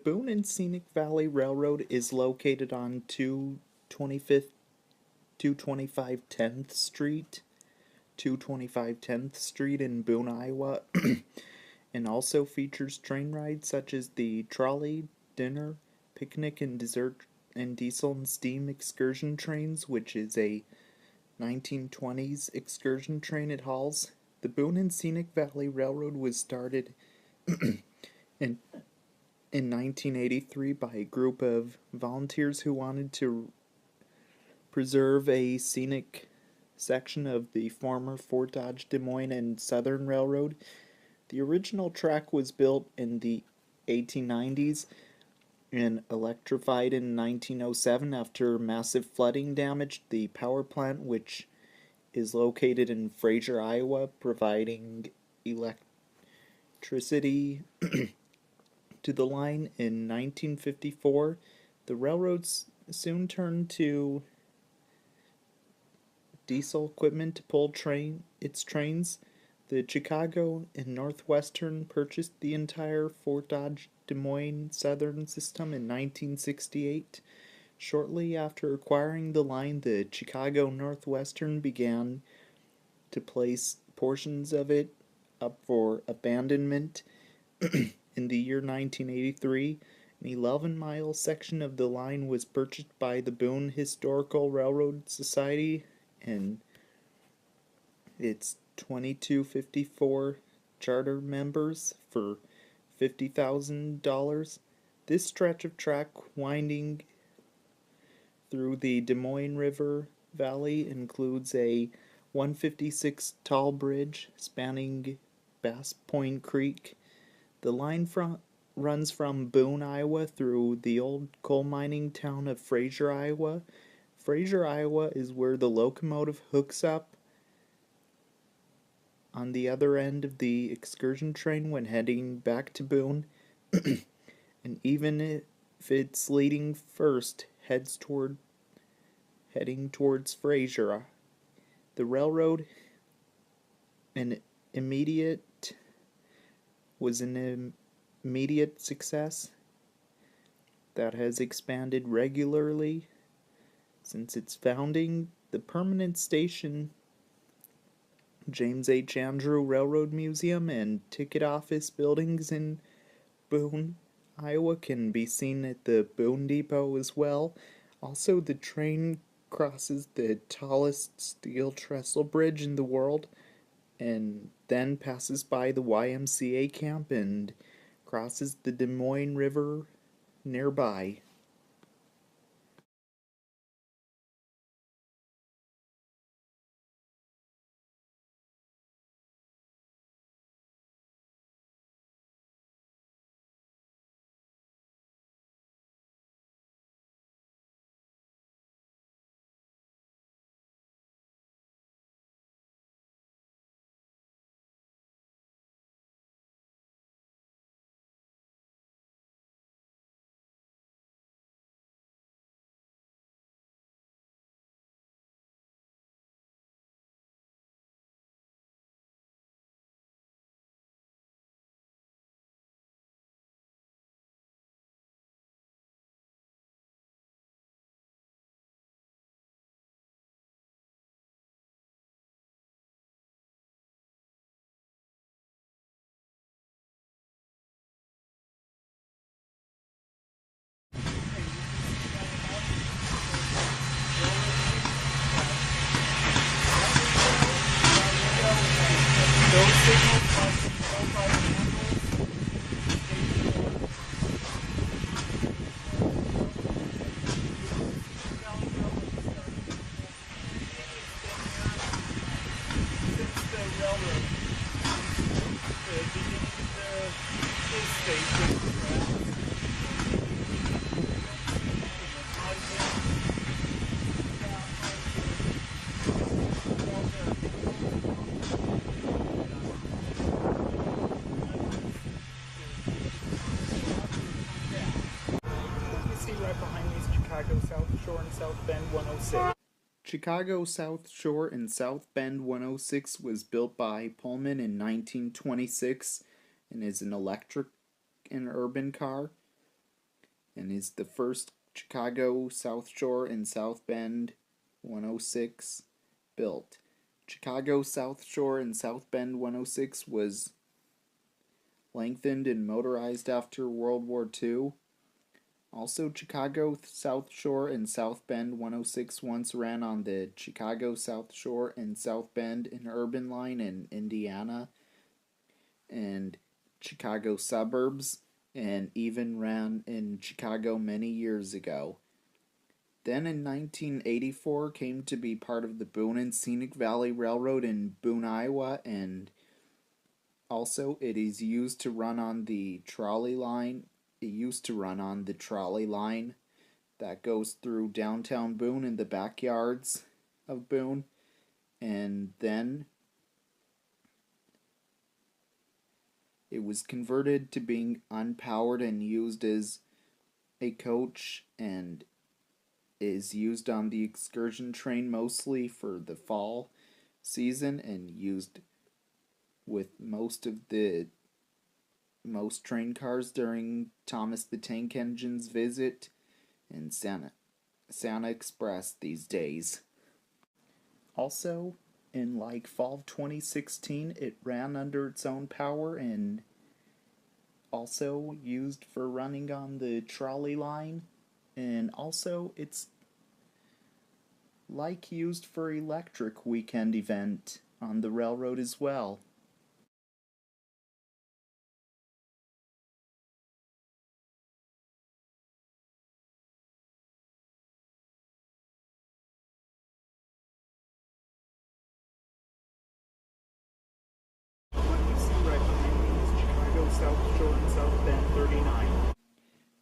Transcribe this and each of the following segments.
Boone and Scenic Valley Railroad is located on 225 10th Street, 225 10th Street in Boone, Iowa, and also features train rides such as the trolley, dinner, picnic, and dessert, and diesel and steam excursion trains, which is a 1920s excursion train it hauls. The Boone and Scenic Valley Railroad was started in in 1983 by a group of volunteers who wanted to preserve a scenic section of the former Fort Dodge, Des Moines, and Southern Railroad. The original track was built in the 1890s and electrified in 1907 after massive flooding damaged the power plant, which is located in Fraser, Iowa, providing electricity to the line. In 1954, the railroads soon turned to diesel equipment to pull its trains. The Chicago and Northwestern purchased the entire Fort Dodge Des Moines Southern system in 1968. Shortly after acquiring the line, the Chicago Northwestern began to place portions of it up for abandonment. In the year 1983, an 11-mile section of the line was purchased by the Boone Historical Railroad Society and its 2254 charter members for $50,000. This stretch of track winding through the Des Moines River Valley includes a 156 tall bridge spanning Bass Point Creek. The line runs from Boone, Iowa through the old coal mining town of Fraser, Iowa. Fraser, Iowa is where the locomotive hooks up on the other end of the excursion train when heading back to Boone. And even if it's leading first, heading towards Fraser. The railroad was an immediate success that has expanded regularly since its founding. The permanent station, James H. Andrew Railroad Museum, and ticket office buildings in Boone, Iowa can be seen at the Boone Depot as well. Also, the train crosses the tallest steel trestle bridge in the world and then passes by the YMCA camp and crosses the Des Moines River nearby. Those signals must be held by since the railroad, the beginning of the station. Right behind me is Chicago South Shore and South Bend 106. Chicago South Shore and South Bend 106 was built by Pullman in 1926 and is an electric and urban car. and is the first Chicago South Shore and South Bend 106 built. Chicago South Shore and South Bend 106 was lengthened and motorized after World War II. Also, Chicago South Shore and South Bend 106 once ran on the Chicago South Shore and South Bend Interurban Line in Indiana and Chicago suburbs, and even ran in Chicago many years ago. Then in 1984 came to be part of the Boone and Scenic Valley Railroad in Boone, Iowa, and also it is used to run on the trolley line. It used to run on the trolley line that goes through downtown Boone in the backyards of Boone, and then it was converted to being unpowered and used as a coach, and is used on the excursion train mostly for the fall season, and used with most train cars during Thomas the Tank Engine's visit and Santa Express these days. Also, in like fall of 2016, it ran under its own power and also used for running on the trolley line, and also it's like used for electric weekend event on the railroad as well. What you see right behind me is Chicago South Shore and South Bend 39.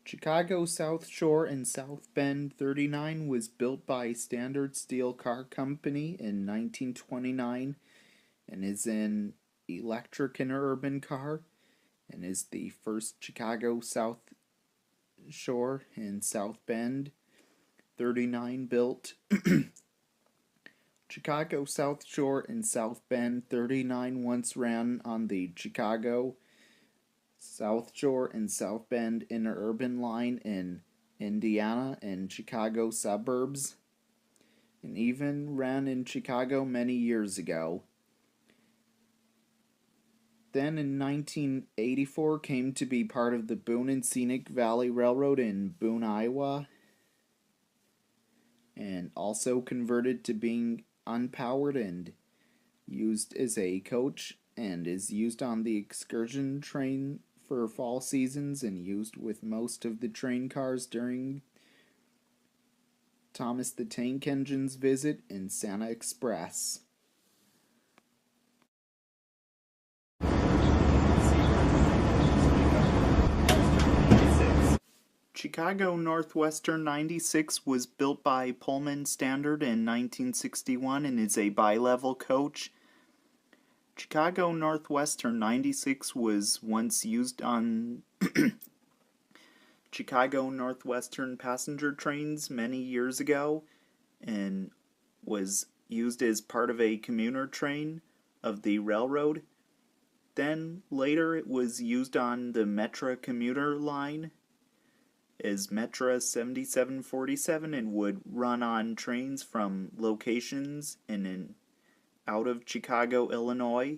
Chicago South Shore and South Bend 39 was built by Standard Steel Car Company in 1929 and is an electric interurban car, and is the first Chicago South Shore and South Bend 39 built. Chicago South Shore and South Bend 39 once ran on the Chicago South Shore and South Bend Interurban Line in Indiana and Chicago suburbs, and even ran in Chicago many years ago. Then in 1984 came to be part of the Boone and Scenic Valley Railroad in Boone, Iowa, and also converted to being unpowered and used as a coach, and is used on the excursion train for fall seasons, and used with most of the train cars during Thomas the Tank Engine's visit and Santa Express. Chicago Northwestern 96 was built by Pullman Standard in 1961 and is a bi-level coach. Chicago Northwestern 96 was once used on Chicago Northwestern passenger trains many years ago, and was used as part of a commuter train of the railroad. Then later it was used on the Metra commuter line as Metra 7747, and would run on trains from locations in and out of Chicago, Illinois.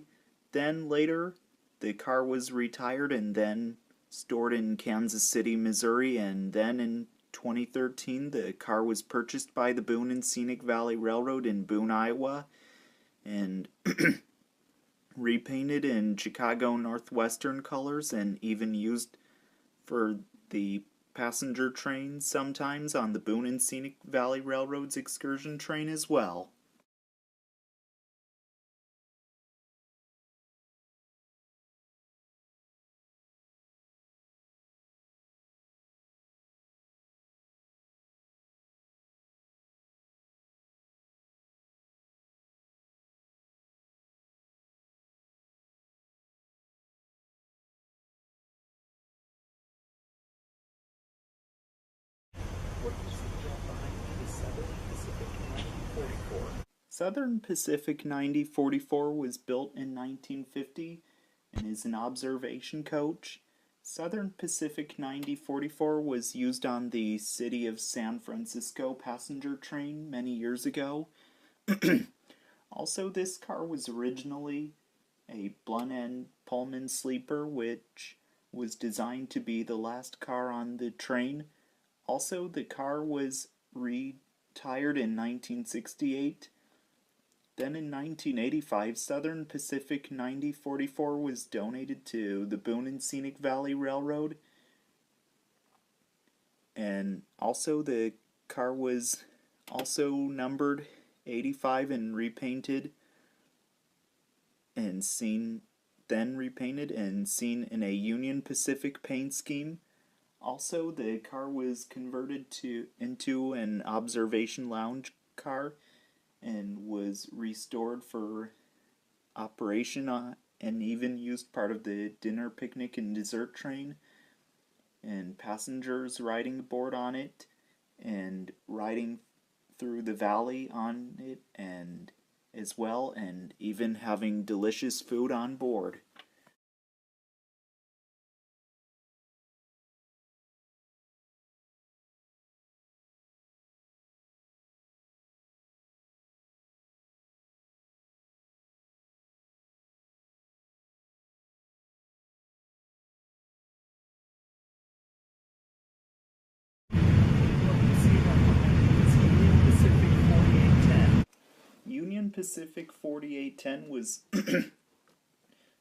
Then later the car was retired and then stored in Kansas City, Missouri, and then in 2013 the car was purchased by the Boone and Scenic Valley Railroad in Boone, Iowa, and repainted in Chicago Northwestern colors, and even used for the passenger trains sometimes on the Boone and Scenic Valley Railroad's excursion train as well. What you see right behind me is Southern Pacific 9044. Southern Pacific 9044 was built in 1950 and is an observation coach. Southern Pacific 9044 was used on the City of San Francisco passenger train many years ago. Also, this car was originally a blunt end Pullman sleeper, which was designed to be the last car on the train. Also, the car was retired in 1968. Then in 1985, Southern Pacific 9044 was donated to the Boone and Scenic Valley Railroad. And also the car was also numbered 85 and repainted and seen in a Union Pacific paint scheme. Also, the car was converted into an observation lounge car and was restored for operation and even used part of the dinner, picnic, and dessert train, and passengers riding aboard on it and riding through the valley on it, and as well, and even having delicious food on board. Union Pacific 4810 was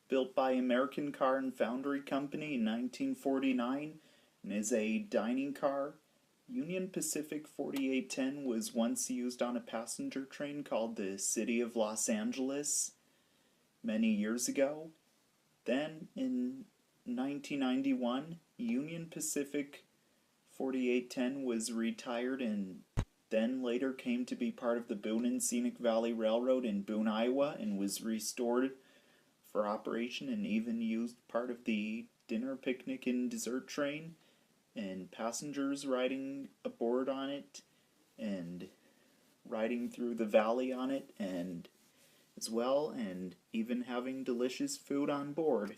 built by American Car and Foundry Company in 1949 and is a dining car. Union Pacific 4810 was once used on a passenger train called the City of Los Angeles many years ago. Then in 1991, Union Pacific 4810 was retired and then later came to be part of the Boone and Scenic Valley Railroad in Boone, Iowa, and was restored for operation and even used part of the dinner, picnic, and dessert train, and passengers riding aboard on it and riding through the valley on it and as well, and even having delicious food on board.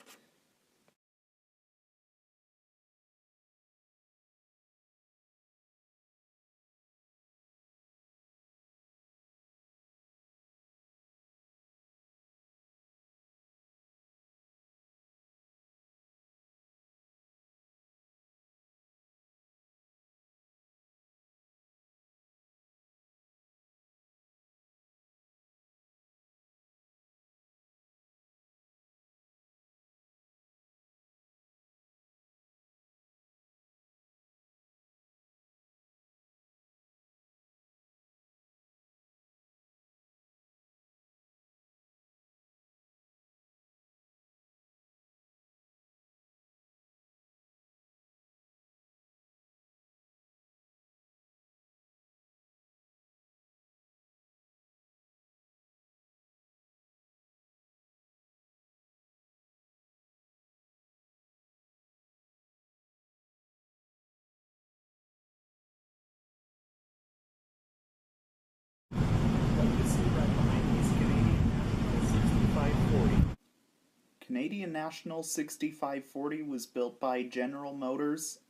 Canadian National 6540 was built by General Motors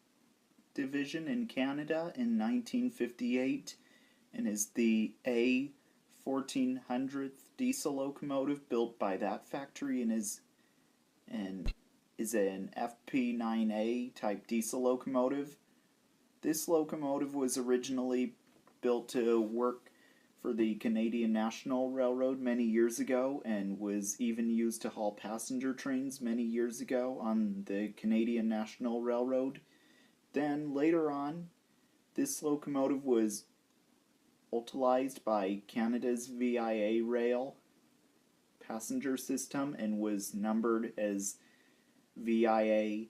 Division in Canada in 1958 and is the A 1400th diesel locomotive built by that factory and is an FP9A type diesel locomotive. This locomotive was originally built to work for the Canadian National Railroad many years ago and was even used to haul passenger trains many years ago on the Canadian National Railroad. Then later on, this locomotive was utilized by Canada's VIA rail passenger system and was numbered as VIA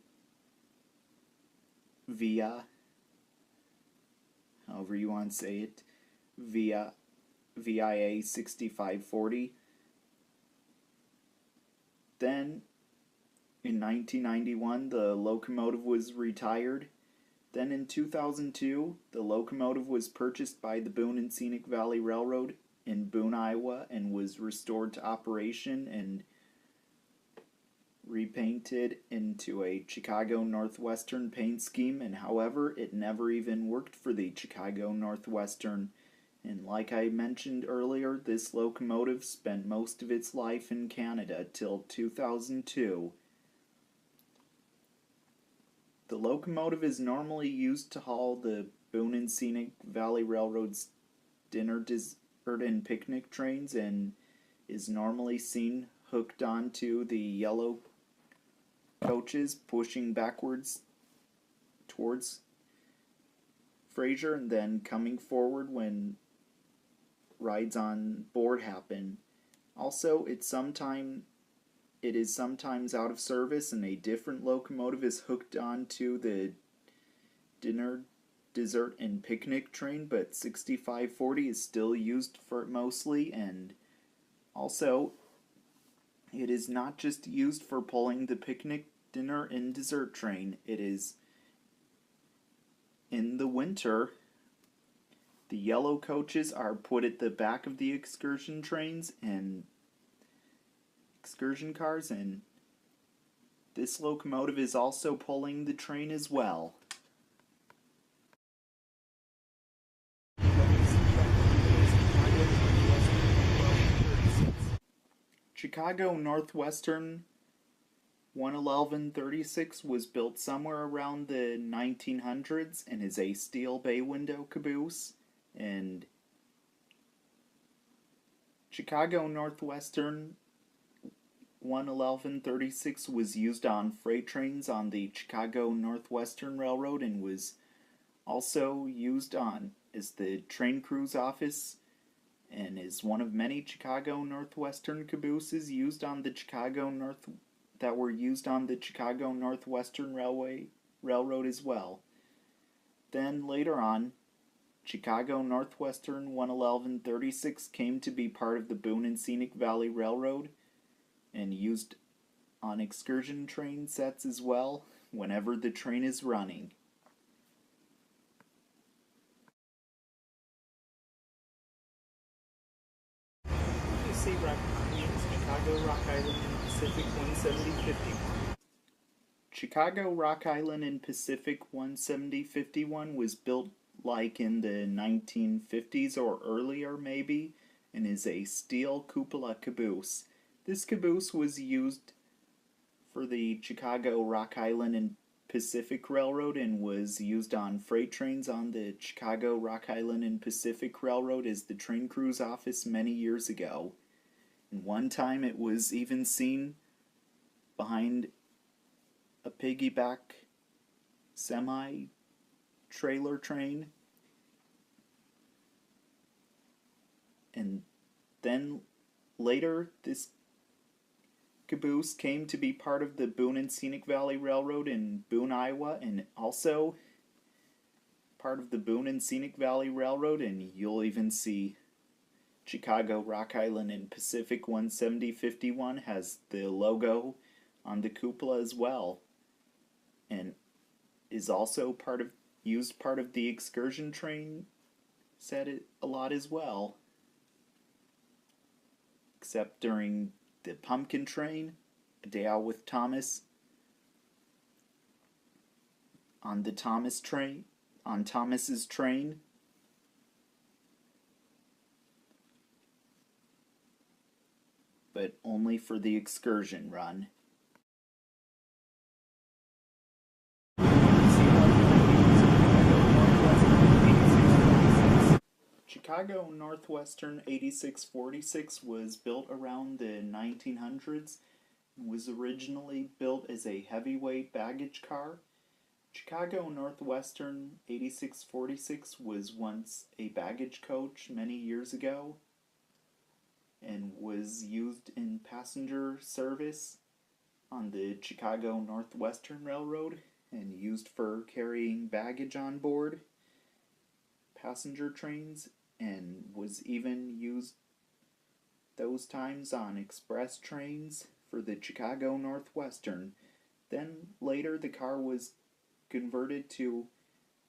via, however you want to say it, VIA 6540. Then in 1991 the locomotive was retired. Then in 2002 the locomotive was purchased by the Boone and Scenic Valley Railroad in Boone, Iowa, and was restored to operation and repainted into a Chicago Northwestern paint scheme, and however, it never even worked for the Chicago Northwestern. And like I mentioned earlier, this locomotive spent most of its life in Canada till 2002. The locomotive is normally used to haul the Boone and Scenic Valley Railroad's dinner, dessert, and picnic trains, and is normally seen hooked onto the yellow coaches pushing backwards towards Fraser and then coming forward when rides on board happen. Also, it is sometimes out of service and a different locomotive is hooked onto the dinner, dessert, and picnic train, but 6540 is still used for it mostly, and also it is not just used for pulling the picnic, dinner, and dessert train. It is in the winter. The yellow coaches are put at the back of the excursion trains and excursion cars, and this locomotive is also pulling the train as well. Chicago Northwestern 11136 was built somewhere around the 1900s and is a steel bay window caboose. And Chicago Northwestern 11136 was used on freight trains on the Chicago Northwestern Railroad and was also used on as the train crew's office and is one of many Chicago Northwestern cabooses used on the that were used on the Chicago Northwestern Railroad as well. Then later on, Chicago Northwestern 11136 came to be part of the Boone and Scenic Valley Railroad and used on excursion train sets as well whenever the train is running. Chicago Rock Island and Pacific 17051. Chicago Rock Island and Pacific 17051 was built like in the 1950s or earlier maybe, and is a steel cupola caboose. This caboose was used for the Chicago Rock Island and Pacific Railroad and was used on freight trains on the Chicago Rock Island and Pacific Railroad as the train crew's office many years ago. And one time it was even seen behind a piggyback semi-trailer train. And then later this caboose came to be part of the Boone and Scenic Valley Railroad in Boone, Iowa, and also part of the Boone and Scenic Valley Railroad, and you'll even see Chicago Rock Island and Pacific 17051 has the logo on the cupola as well, and is also used part of the excursion train set a lot as well, except during the Pumpkin Train, A Day Out with Thomas, on Thomas's train, but only for the excursion run. Chicago Northwestern 8646 was built around the 1900s and was originally built as a heavyweight baggage car. Chicago Northwestern 8646 was once a baggage coach many years ago and was used in passenger service on the Chicago Northwestern Railroad and used for carrying baggage on board passenger trains, and was even used those times on express trains for the Chicago Northwestern. Then later the car was converted to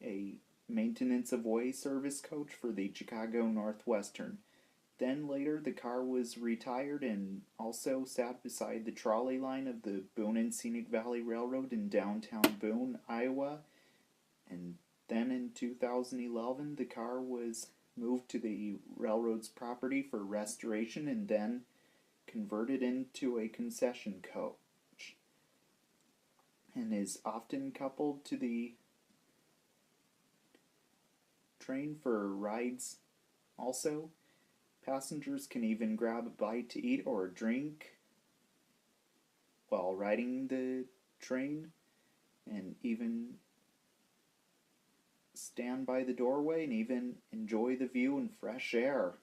a maintenance of way service coach for the Chicago Northwestern. Then later the car was retired and also sat beside the trolley line of the Boone and Scenic Valley Railroad in downtown Boone, Iowa. And then in 2011 the car was moved to the railroad's property for restoration and then converted into a concession coach, and is often coupled to the train for rides. Also, passengers can even grab a bite to eat or drink while riding the train, and even stand by the doorway and even enjoy the view and fresh air,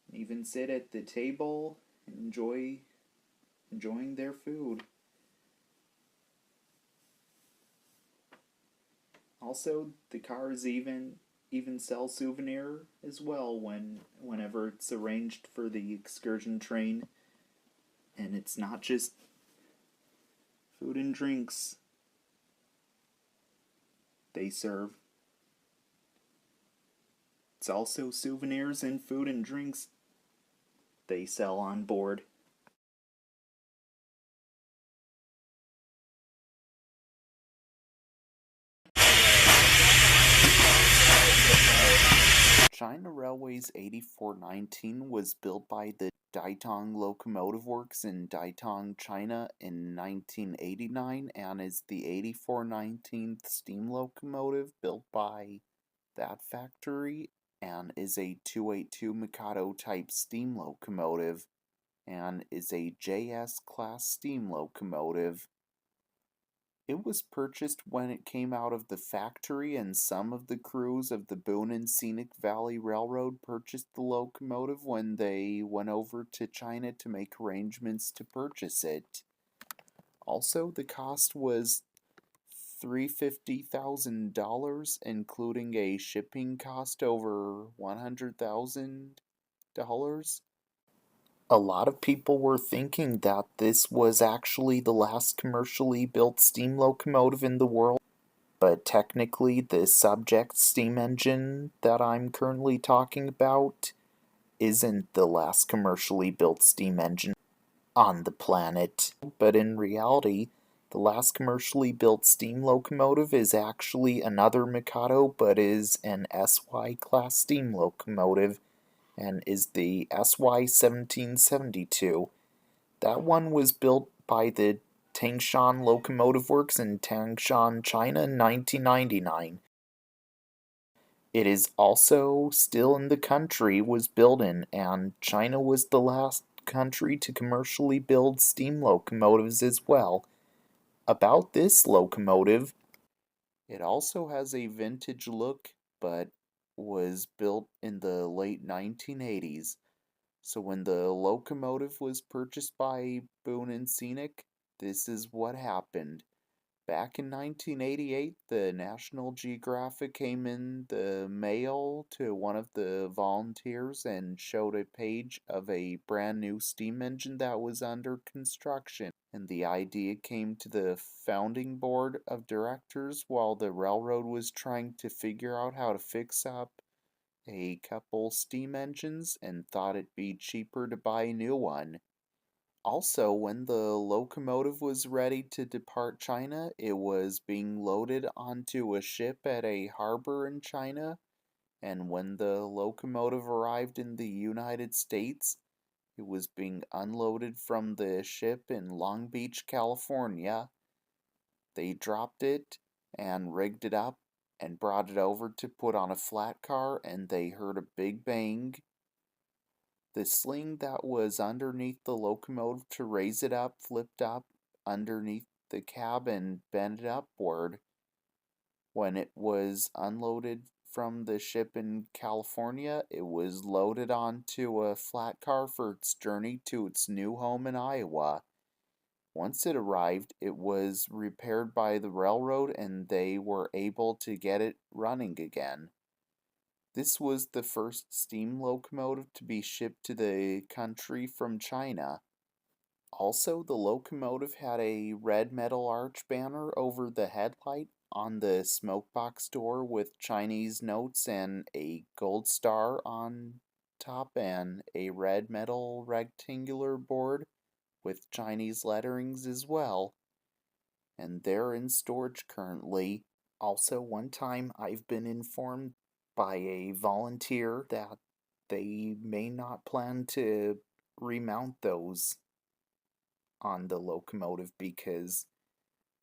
and even sit at the table and enjoying their food. Also, the cars even sell souvenir as well whenever it's arranged for the excursion train, and it's not just food and drinks they serve. It's also souvenirs and food and drinks they sell on board. China Railway's 8419 was built by the Daitong Locomotive Works in Daitong, China in 1989 and is the 8419th steam locomotive built by that factory and is a 282 Mikado type steam locomotive and is a JS class steam locomotive. It was purchased when it came out of the factory, and some of the crews of the Boone and Scenic Valley Railroad purchased the locomotive when they went over to China to make arrangements to purchase it. Also, the cost was $350,000, including a shipping cost over $100,000. A lot of people were thinking that this was actually the last commercially built steam locomotive in the world, but technically the subject steam engine that I'm currently talking about isn't the last commercially built steam engine on the planet, but in reality, the last commercially built steam locomotive is actually another Mikado, but is an SY class steam locomotive and is the SY 1772. That one was built by the Tangshan Locomotive Works in Tangshan, China in 1999. It is also still in the country was built in, and China was the last country to commercially build steam locomotives as well. About this locomotive, it also has a vintage look, but was built in the late 1980s. So when the locomotive was purchased by Boone and Scenic, this is what happened. Back in 1988, the National Geographic came in the mail to one of the volunteers and showed a page of a brand new steam engine that was under construction. And the idea came to the founding board of directors while the railroad was trying to figure out how to fix up a couple steam engines and thought it'd be cheaper to buy a new one. Also, when the locomotive was ready to depart China, it was being loaded onto a ship at a harbor in China, and when the locomotive arrived in the United States, it was being unloaded from the ship in Long Beach, California. They dropped it and rigged it up and brought it over to put on a flat car, and they heard a big bang. The sling that was underneath the locomotive to raise it up flipped up underneath the cab and bent it upward. When it was unloaded from the ship in California, it was loaded onto a flat car for its journey to its new home in Iowa. Once it arrived, it was repaired by the railroad and they were able to get it running again. This was the first steam locomotive to be shipped to the country from China. Also, the locomotive had a red metal arch banner over the headlight on the smokebox door with Chinese notes and a gold star on laptop and a red metal rectangular board with Chinese letterings as well, and they're in storage currently. Also, one time I've been informed by a volunteer that they may not plan to remount those on the locomotive because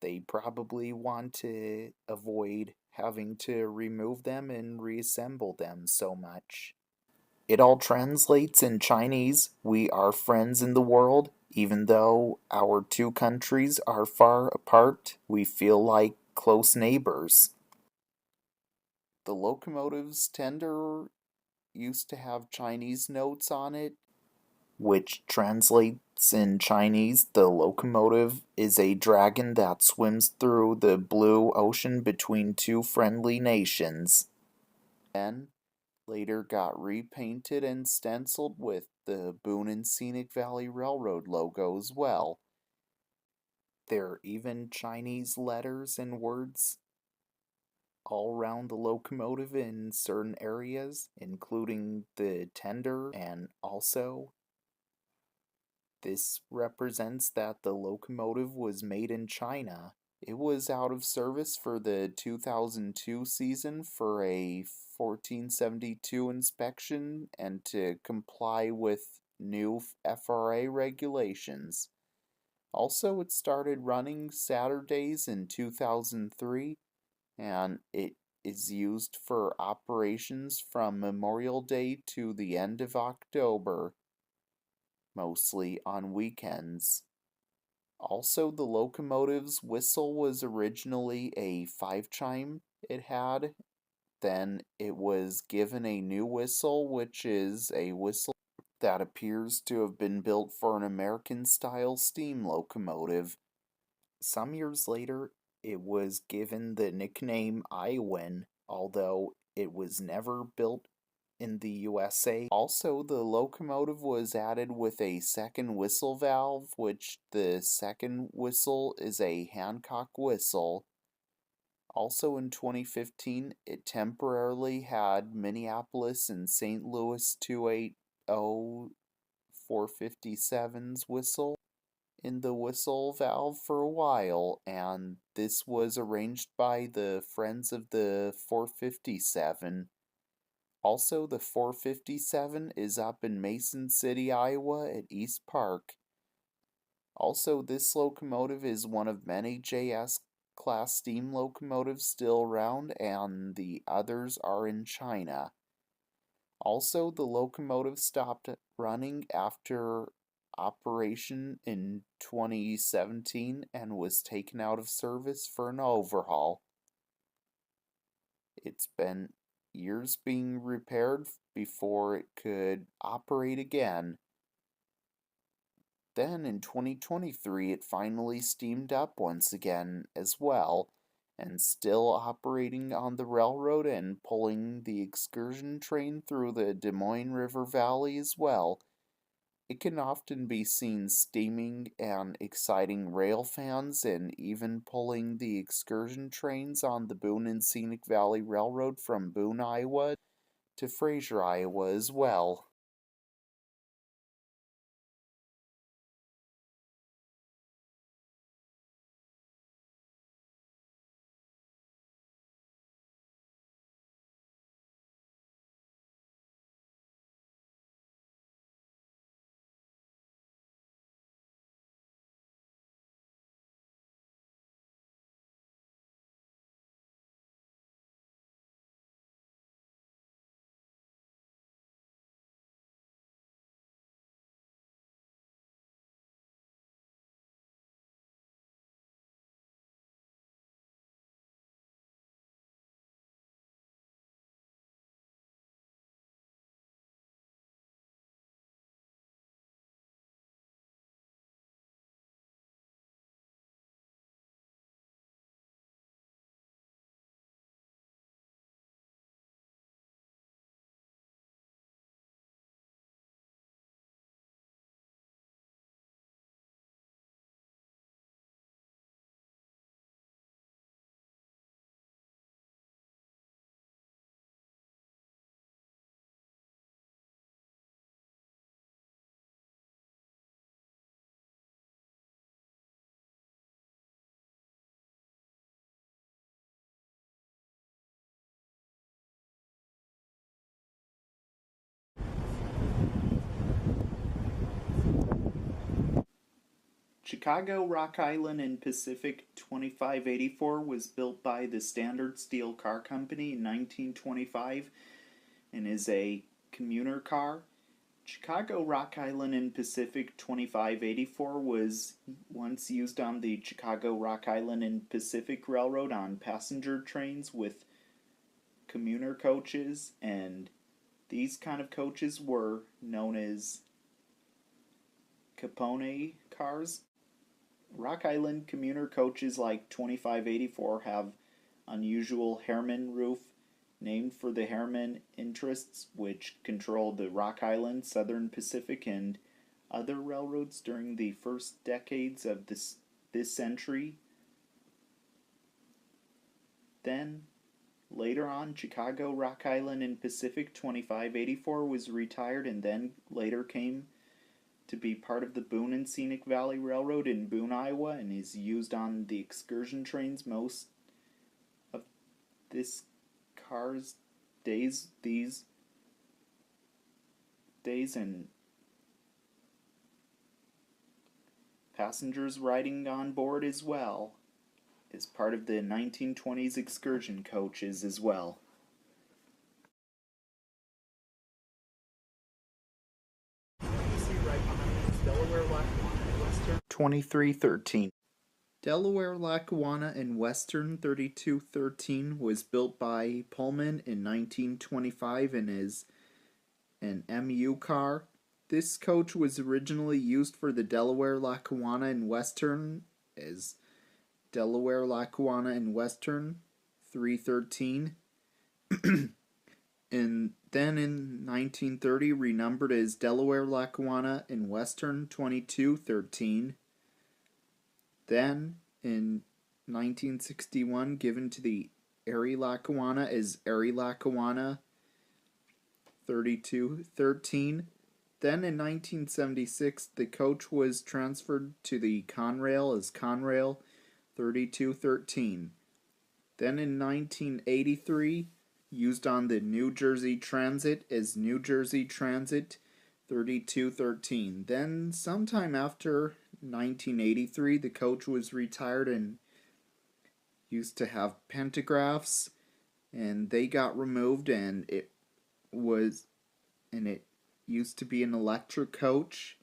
they probably want to avoid having to remove them and reassemble them so much. It all translates in Chinese. We are friends in the world. Even though our two countries are far apart, we feel like close neighbors. The locomotive's tender used to have Chinese notes on it, which translates in Chinese, the locomotive is a dragon that swims through the blue ocean between two friendly nations. Then later got repainted and stenciled with the Boone and Scenic Valley Railroad logo as well. There are even Chinese letters and words all around the locomotive in certain areas, including the tender, and also this represents that the locomotive was made in China. It was out of service for the 2002 season for a 1472 inspection and to comply with new FRA regulations. Also, it started running Saturdays in 2003 and it is used for operations from Memorial Day to the end of October, mostly on weekends. Also, the locomotive's whistle was originally a 5 chime it had. Then it was given a new whistle, which is a whistle that appears to have been built for an American style steam locomotive. Some years later, it was given the nickname Iwin, although it was never built in the USA. Also, the locomotive was added with a second whistle valve, which the second whistle is a Hancock whistle. Also in 2015, it temporarily had Minneapolis and St. Louis 280 457's whistle in the whistle valve for a while, and this was arranged by the Friends of the 457. Also, the 457 is up in Mason City, Iowa at East Park. Also, this locomotive is one of many JS class steam locomotives still around, and the others are in China. Also, the locomotive stopped running after operation in 2017 and was taken out of service for an overhaul. It's been years being repaired before it could operate again. Then in 2023, it finally steamed up once again as well, and still operating on the railroad and pulling the excursion train through the Des Moines River Valley as well. It can often be seen steaming and exciting rail fans and even pulling the excursion trains on the Boone and Scenic Valley Railroad from Boone, Iowa to Fraser, Iowa as well. Chicago, Rock Island, and Pacific 2584 was built by the Standard Steel Car Company in 1925 and is a commuter car. Chicago, Rock Island, and Pacific 2584 was once used on the Chicago, Rock Island, and Pacific Railroad on passenger trains with commuter coaches, and these kind of coaches were known as Capone cars. Rock Island commuter coaches like 2584 have unusual Harriman roof, named for the Harriman interests which controlled the Rock Island, Southern Pacific, and other railroads during the first decades of this century. Then, later on, Chicago, Rock Island, and Pacific 2584 was retired and then later came to be part of the Boone and Scenic Valley Railroad in Boone, Iowa, and is used on the excursion trains most of this car's these days, and passengers riding on board as well is part of the 1920s excursion coaches as well. 2313. Delaware, Lackawanna, and Western 3213 was built by Pullman in 1925 and is an MU car. This coach was originally used for the Delaware, Lackawanna, and Western as Delaware, Lackawanna, and Western 313. And then in 1930 renumbered as Delaware, Lackawanna, and Western 2213. Then, in 1961, given to the Erie Lackawanna as Erie Lackawanna 3213. Then, in 1976, the coach was transferred to the Conrail as Conrail 3213. Then, in 1983, used on the New Jersey Transit as New Jersey Transit 3213. Then, sometime after 1983, the coach was retired and used to have pantographs, and they got removed, and it used to be an electric coach.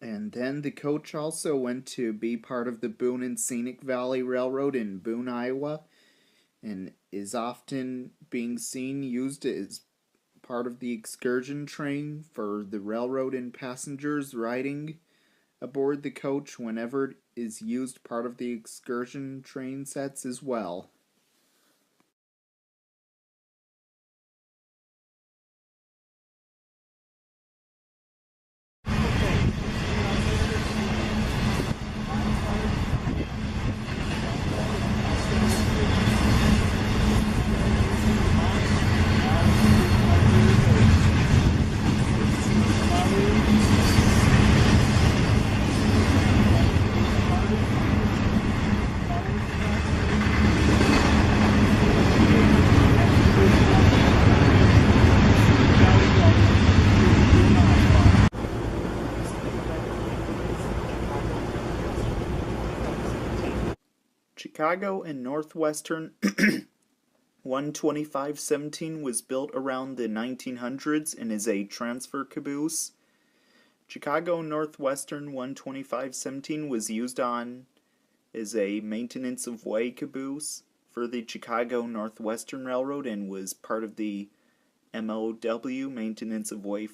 And then the coach also went to be part of the Boone and Scenic Valley Railroad in Boone, Iowa, and is often being seen used as part of the excursion train for the railroad and passengers riding aboard the coach whenever it is used part of the excursion train sets as well. Chicago and Northwestern 12517 was built around the 1900s and is a transfer caboose. Chicago Northwestern 12517 was used on as a maintenance of way caboose for the Chicago Northwestern Railroad and was part of the MOW, maintenance of way,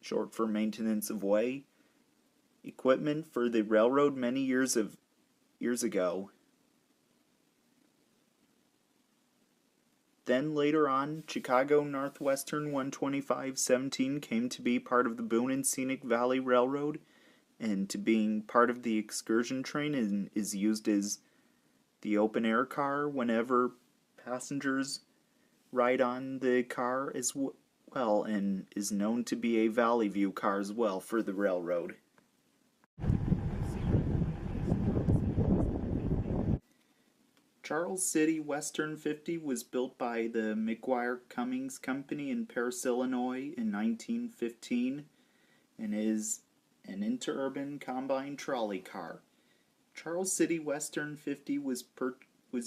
short for maintenance of way, equipment for the railroad many years ago. Then later on, Chicago Northwestern 12517 came to be part of the Boone and Scenic Valley Railroad and to being part of the excursion train and is used as the open air car whenever passengers ride on the car as well, and is known to be a Valley View car as well for the railroad. Charles City Western 50 was built by the McGuire Cummings Company in Paris, Illinois in 1915 and is an interurban combine trolley car. Charles City Western 50 was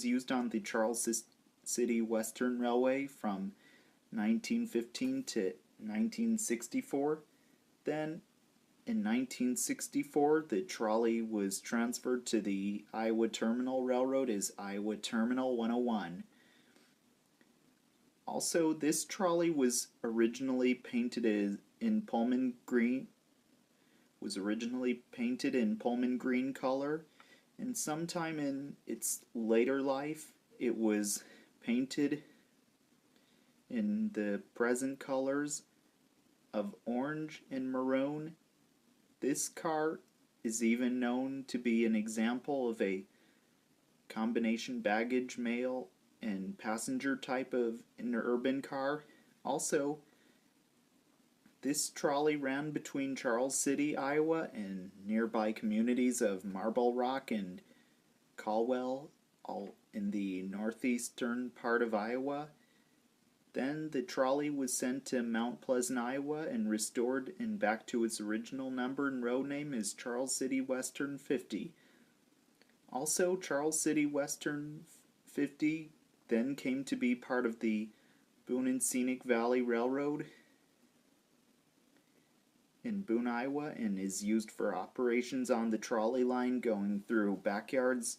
used on the Charles City Western Railway from 1915 to 1964. Then, in 1964, the trolley was transferred to the Iowa Terminal Railroad as Iowa Terminal 101. Also, this trolley was originally painted in Pullman green. Color, and sometime in its later life, it was painted in the present colors of orange and maroon. This car is even known to be an example of a combination baggage, mail, and passenger type of interurban car. Also, this trolley ran between Charles City, Iowa, and nearby communities of Marble Rock and Caldwell, all in the northeastern part of Iowa. Then the trolley was sent to Mount Pleasant, Iowa, and restored and back to its original number and road name as Charles City Western 50. Also, Charles City Western 50 then came to be part of the Boone and Scenic Valley Railroad in Boone, Iowa, and is used for operations on the trolley line going through backyards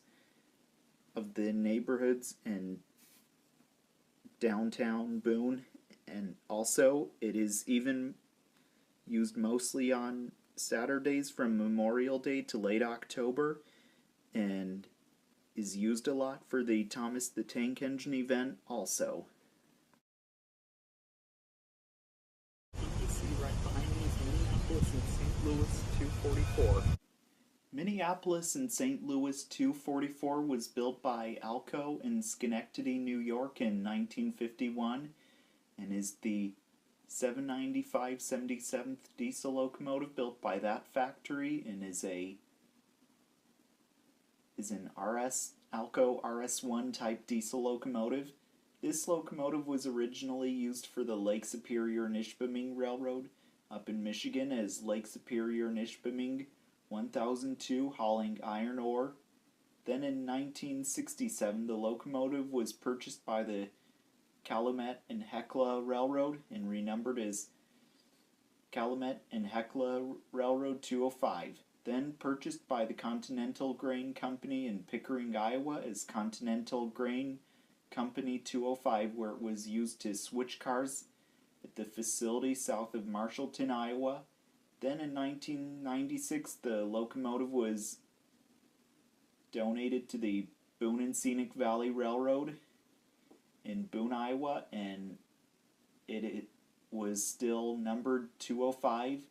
of the neighborhoods in downtown Boone. And also, it is even used mostly on Saturdays from Memorial Day to late October, and is used a lot for the Thomas the Tank Engine event also. You see right behind me is Minneapolis and St. Louis 244. Minneapolis and St. Louis 244 was built by Alco in Schenectady, New York in 1951, and is the 795/77th diesel locomotive built by that factory, and is an Alco RS1 type diesel locomotive. This locomotive was originally used for the Lake Superior-Nishpeming Railroad up in Michigan as Lake Superior-Nishpeming 1002, hauling iron ore. Then in 1967, the locomotive was purchased by the Calumet and Hecla Railroad and renumbered as Calumet and Hecla Railroad 205. Then purchased by the Continental Grain Company in Pickering, Iowa as Continental Grain Company 205, where it was used to switch cars at the facility south of Marshallton, Iowa. Then in 1996, the locomotive was donated to the Boone and Scenic Valley Railroad in Boone, Iowa, and it was still numbered 205.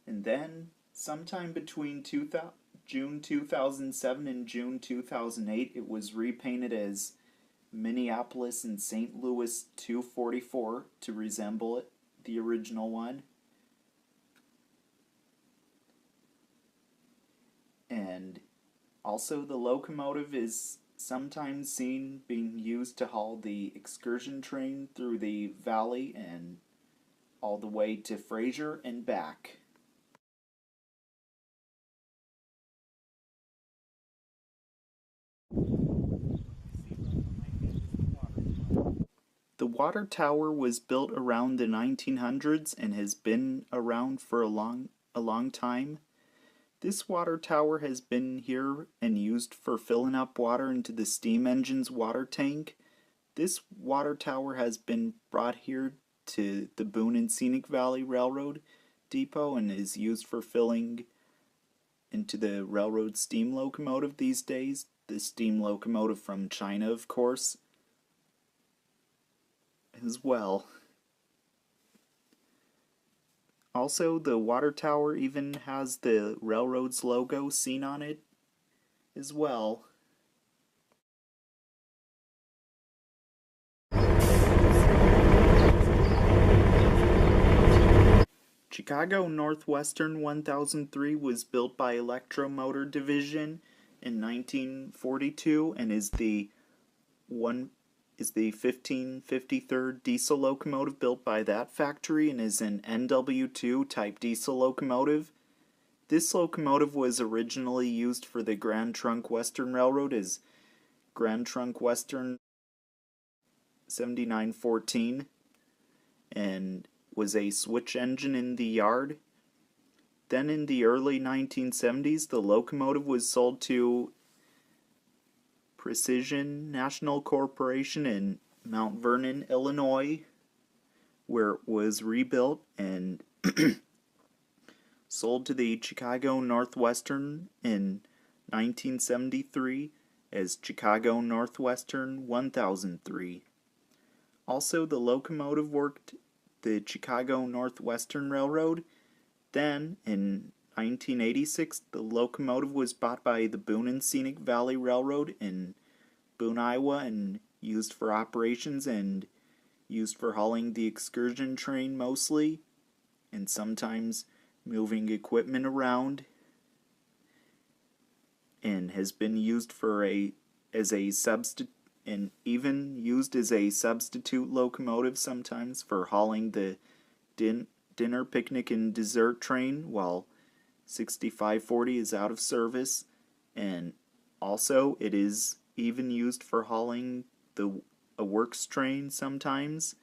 And then, sometime between June 2007 and June 2008, it was repainted as Minneapolis and St. Louis 244 to resemble the original one. And also, the locomotive is sometimes seen being used to haul the excursion train through the valley and all the way to Fraser and back. The water tower was built around the 1900s and has been around for a long time. This water tower has been here and used for filling up water into the steam engine's water tank. This water tower has been brought here to the Boone and Scenic Valley Railroad depot and is used for filling into the railroad steam locomotive these days. The steam locomotive from China, of course, as well. Also, the water tower even has the railroad's logo seen on it as well. Chicago Northwestern 1003 was built by Electromotor Division in 1942 and is the is the 1553rd diesel locomotive built by that factory and is an NW2 type diesel locomotive. This locomotive was originally used for the Grand Trunk Western Railroad as Grand Trunk Western 7914 and was a switch engine in the yard. Then in the early 1970s, the locomotive was sold to Precision National Corporation in Mount Vernon, Illinois, where it was rebuilt and sold to the Chicago Northwestern in 1973 as Chicago Northwestern 1003. Also, the locomotive worked the Chicago Northwestern Railroad. Then, in 1986, the locomotive was bought by the Boone and Scenic Valley Railroad in Boone, Iowa, and used for operations and used for hauling the excursion train mostly, and sometimes moving equipment around, and has been used as a substitute, and even used as a substitute locomotive sometimes for hauling the dinner, picnic, and dessert train while 6540 is out of service, and also it is even used for hauling a works train sometimes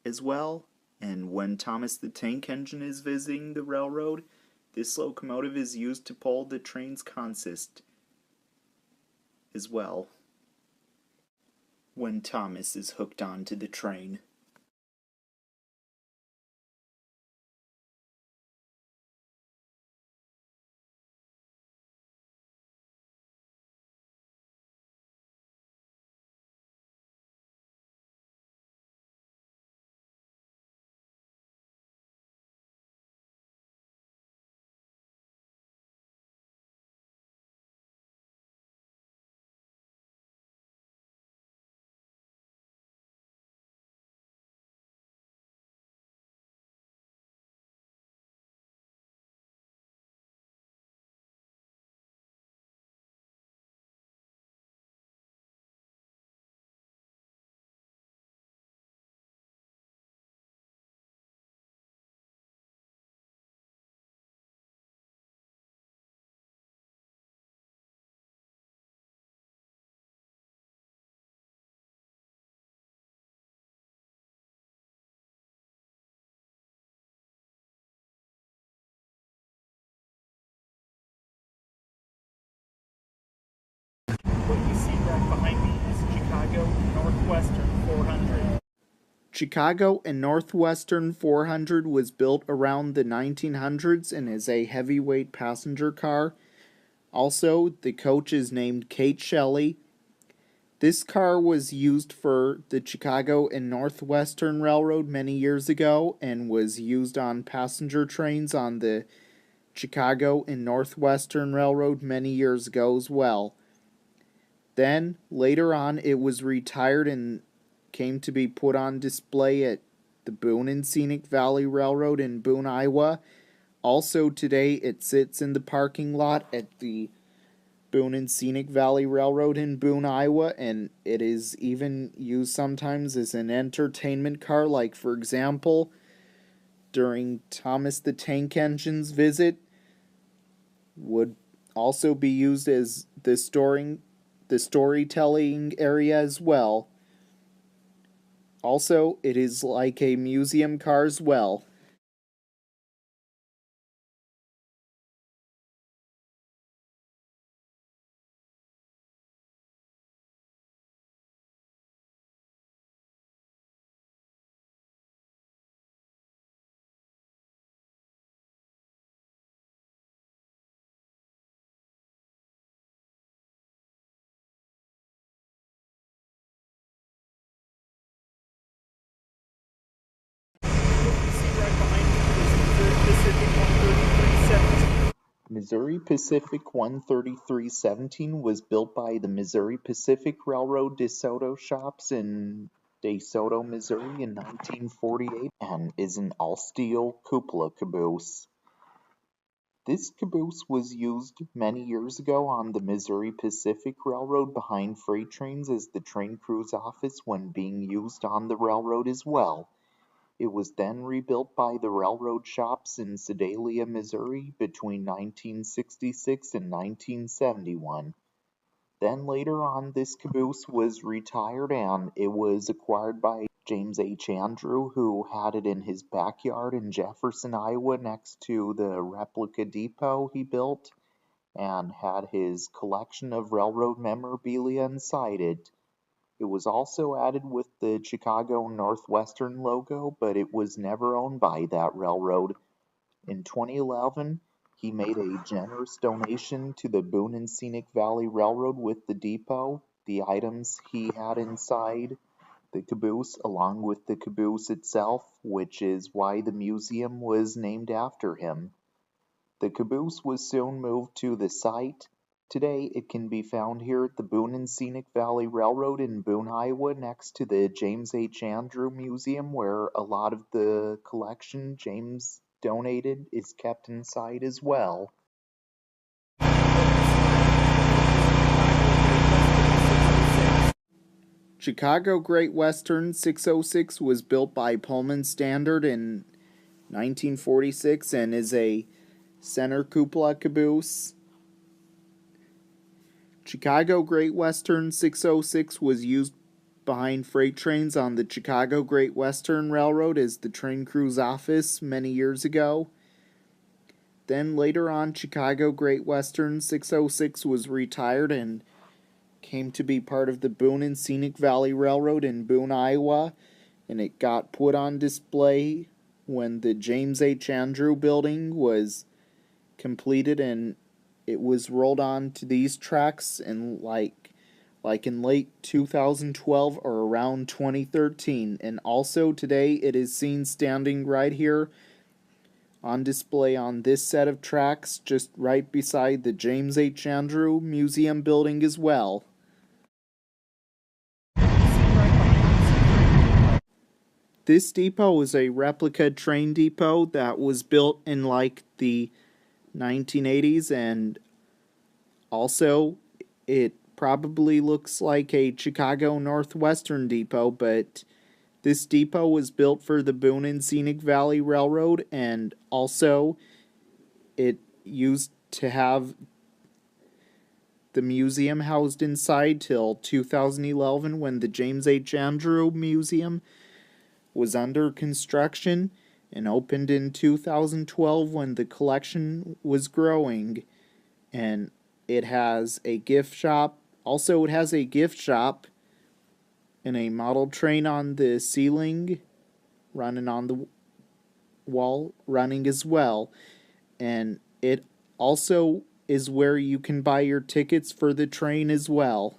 as well. And when Thomas the Tank Engine is visiting the railroad, this locomotive is used to pull the train's consist as well when Thomas is hooked onto the train. What you see right behind me is Chicago Northwestern 400. Chicago and Northwestern 400 was built around the 1900s and is a heavyweight passenger car. Also, the coach is named Kate Shelley. This car was used for the Chicago and Northwestern Railroad many years ago and was used on passenger trains on the Chicago and Northwestern Railroad many years ago as well. Then, later on, it was retired and came to be put on display at the Boone and Scenic Valley Railroad in Boone, Iowa. Also today, it sits in the parking lot at the Boone and Scenic Valley Railroad in Boone, Iowa, and it is even used sometimes as an entertainment car, like, for example, during Thomas the Tank Engine's visit, would also be used as the storytelling area as well. Also, it is like a museum car as well. Missouri Pacific 13317 was built by the Missouri Pacific Railroad DeSoto shops in DeSoto, Missouri in 1948 and is an all-steel cupola caboose. This caboose was used many years ago on the Missouri Pacific Railroad behind freight trains as the train crew's office when being used on the railroad as well. It was then rebuilt by the railroad shops in Sedalia, Missouri between 1966 and 1971. Then later on this caboose was retired and it was acquired by James H. Andrew, who had it in his backyard in Jefferson, Iowa, next to the replica depot he built, and had his collection of railroad memorabilia inside it. It was also added with the Chicago Northwestern logo, but it was never owned by that railroad. In 2011, he made a generous donation to the Boone and Scenic Valley Railroad with the depot. The items he had inside the caboose, along with the caboose itself, which is why the museum was named after him. The caboose was soon moved to the site. Today, it can be found here at the Boone and Scenic Valley Railroad in Boone, Iowa, next to the James H. Andrew Museum, where a lot of the collection James donated is kept inside as well. Chicago Great Western 606 was built by Pullman Standard in 1946 and is a center cupola caboose. Chicago Great Western 606 was used behind freight trains on the Chicago Great Western Railroad as the train crew's office many years ago. Then later on, Chicago Great Western 606 was retired and came to be part of the Boone and Scenic Valley Railroad in Boone, Iowa, and it got put on display when the James H. Andrew building was completed, and it was rolled on to these tracks in like in late 2012 or around 2013. And also today it is seen standing right here on display on this set of tracks just right beside the James H. Andrew Museum building as well. This depot is a replica train depot that was built in like the 1980s, and also it probably looks like a Chicago Northwestern depot, but this depot was built for the Boone and Scenic Valley Railroad, and also it used to have the museum housed inside till 2011 when the James H. Andrew Museum was under construction, and opened in 2012 when the collection was growing. And it has a gift shop. Also, it has a gift shop and a model train on the ceiling, running on the wall, running as well. And it also is where you can buy your tickets for the train as well.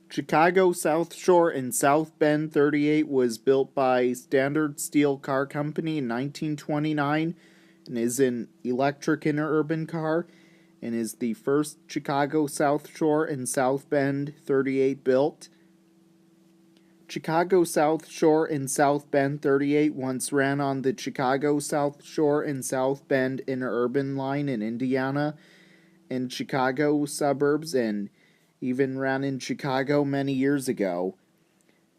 Chicago South Shore and South Bend 38 was built by Standard Steel Car Company in 1929 and is an electric interurban car and is the first Chicago South Shore and South Bend 38 built. Chicago South Shore and South Bend 38 once ran on the Chicago South Shore and South Bend interurban line in Indiana and Chicago suburbs, and even ran in Chicago many years ago.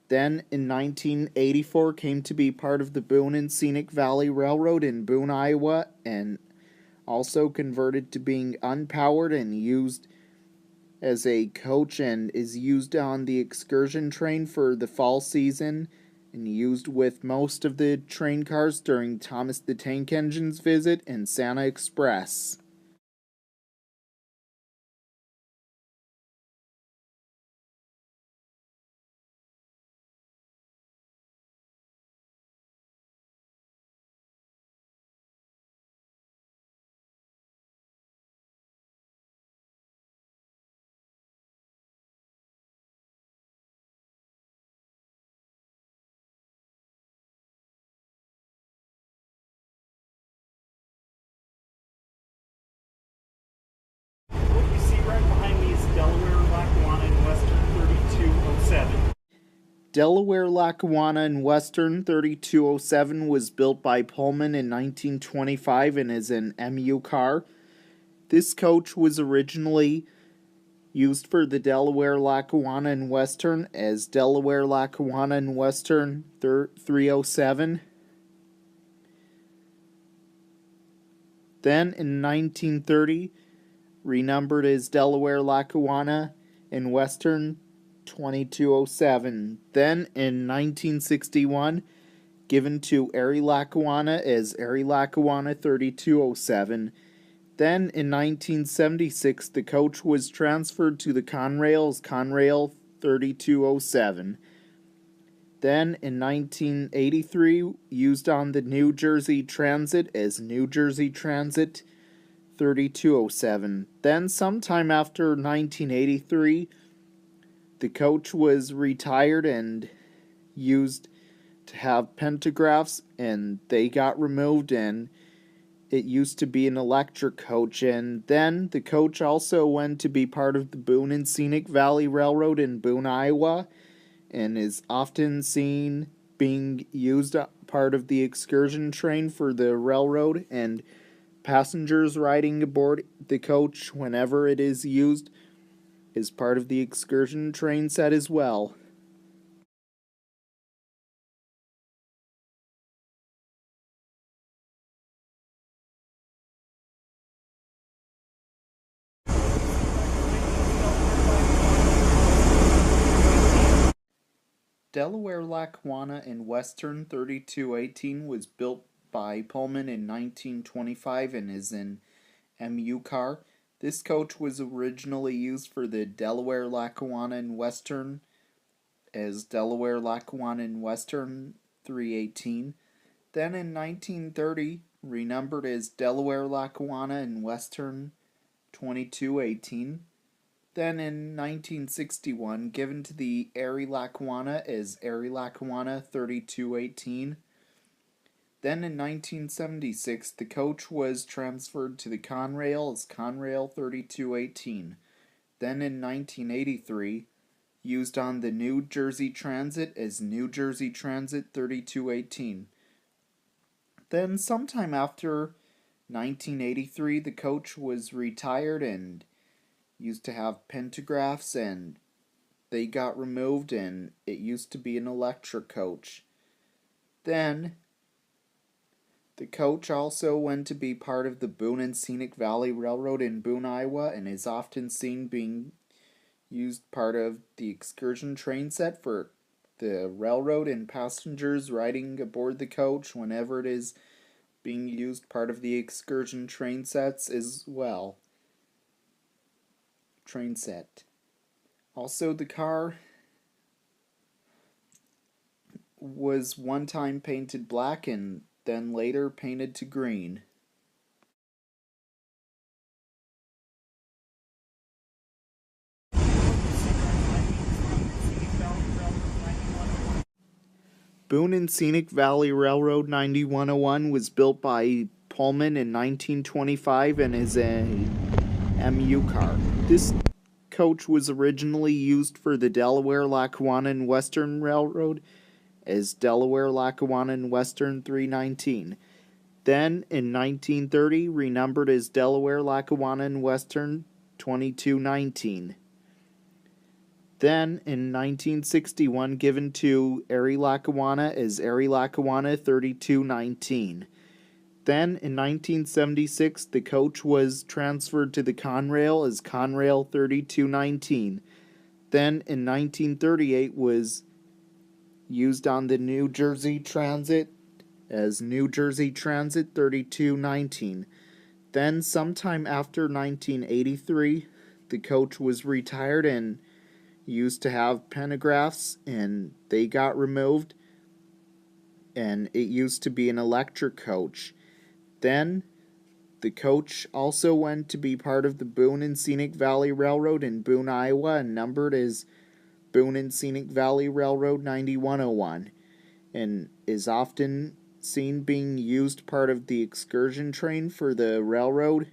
Then in 1984 came to be part of the Boone and Scenic Valley Railroad in Boone, Iowa, and also converted to being unpowered and used as a coach, and is used on the excursion train for the fall season and used with most of the train cars during Thomas the Tank Engine's visit and Santa Express. Delaware, Lackawanna, and Western 3207 was built by Pullman in 1925 and is an MU car. This coach was originally used for the Delaware, Lackawanna, and Western as Delaware, Lackawanna, and Western 307. Then in 1930, renumbered as Delaware, Lackawanna, and Western 2207. Then in 1961, given to Erie, Lackawanna as Erie, Lackawanna 3207. Then in 1976, the coach was transferred to the Conrail as Conrail 3207. Then in 1983, used on the New Jersey Transit as New Jersey Transit 3207. Then sometime after 1983, the coach was retired and used to have pantographs, and they got removed, and it used to be an electric coach. And then the coach also went to be part of the Boone and Scenic Valley Railroad in Boone, Iowa, and is often seen being used part of the excursion train for the railroad, and passengers riding aboard the coach whenever it is used is part of the excursion train set as well. Delaware, Lackawanna, and Western 3218 was built by Pullman in 1925 and is an MU car. This coach was originally used for the Delaware, Lackawanna, and Western as Delaware, Lackawanna, and Western 318. Then in 1930, renumbered as Delaware, Lackawanna, and Western 2218. Then in 1961, given to the Erie, Lackawanna as Erie, Lackawanna 3218. Then in 1976, the coach was transferred to the Conrail as Conrail 3218. Then in 1983, used on the New Jersey Transit as New Jersey Transit 3218. Then sometime after 1983, the coach was retired and used to have pantographs, and they got removed, and it used to be an electric coach. Then the coach also went to be part of the Boone and Scenic Valley Railroad in Boone, Iowa, and is often seen being used part of the excursion train set for the railroad, and passengers riding aboard the coach whenever it is being used part of the excursion train sets as well. Train set. Also, the car was one time painted black and then later painted to green. Boone and Scenic Valley Railroad 9101 was built by Pullman in 1925 and is a MU car. This coach was originally used for the Delaware, Lackawanna, and Western Railroad as Delaware, Lackawanna, and Western 319. Then, in 1930, renumbered as Delaware, Lackawanna, and Western 2219. Then, in 1961, given to Erie, Lackawanna as Erie, Lackawanna 3219. Then, in 1976, the coach was transferred to the Conrail as Conrail 3219. Then, in 1938, was used on the New Jersey Transit as New Jersey Transit 3219. Then, sometime after 1983, the coach was retired and used to have pantographs, and they got removed, and it used to be an electric coach. Then the coach also went to be part of the Boone and Scenic Valley Railroad in Boone, Iowa, and numbered as Boone and Scenic Valley Railroad 9101, and is often seen being used part of the excursion train for the railroad,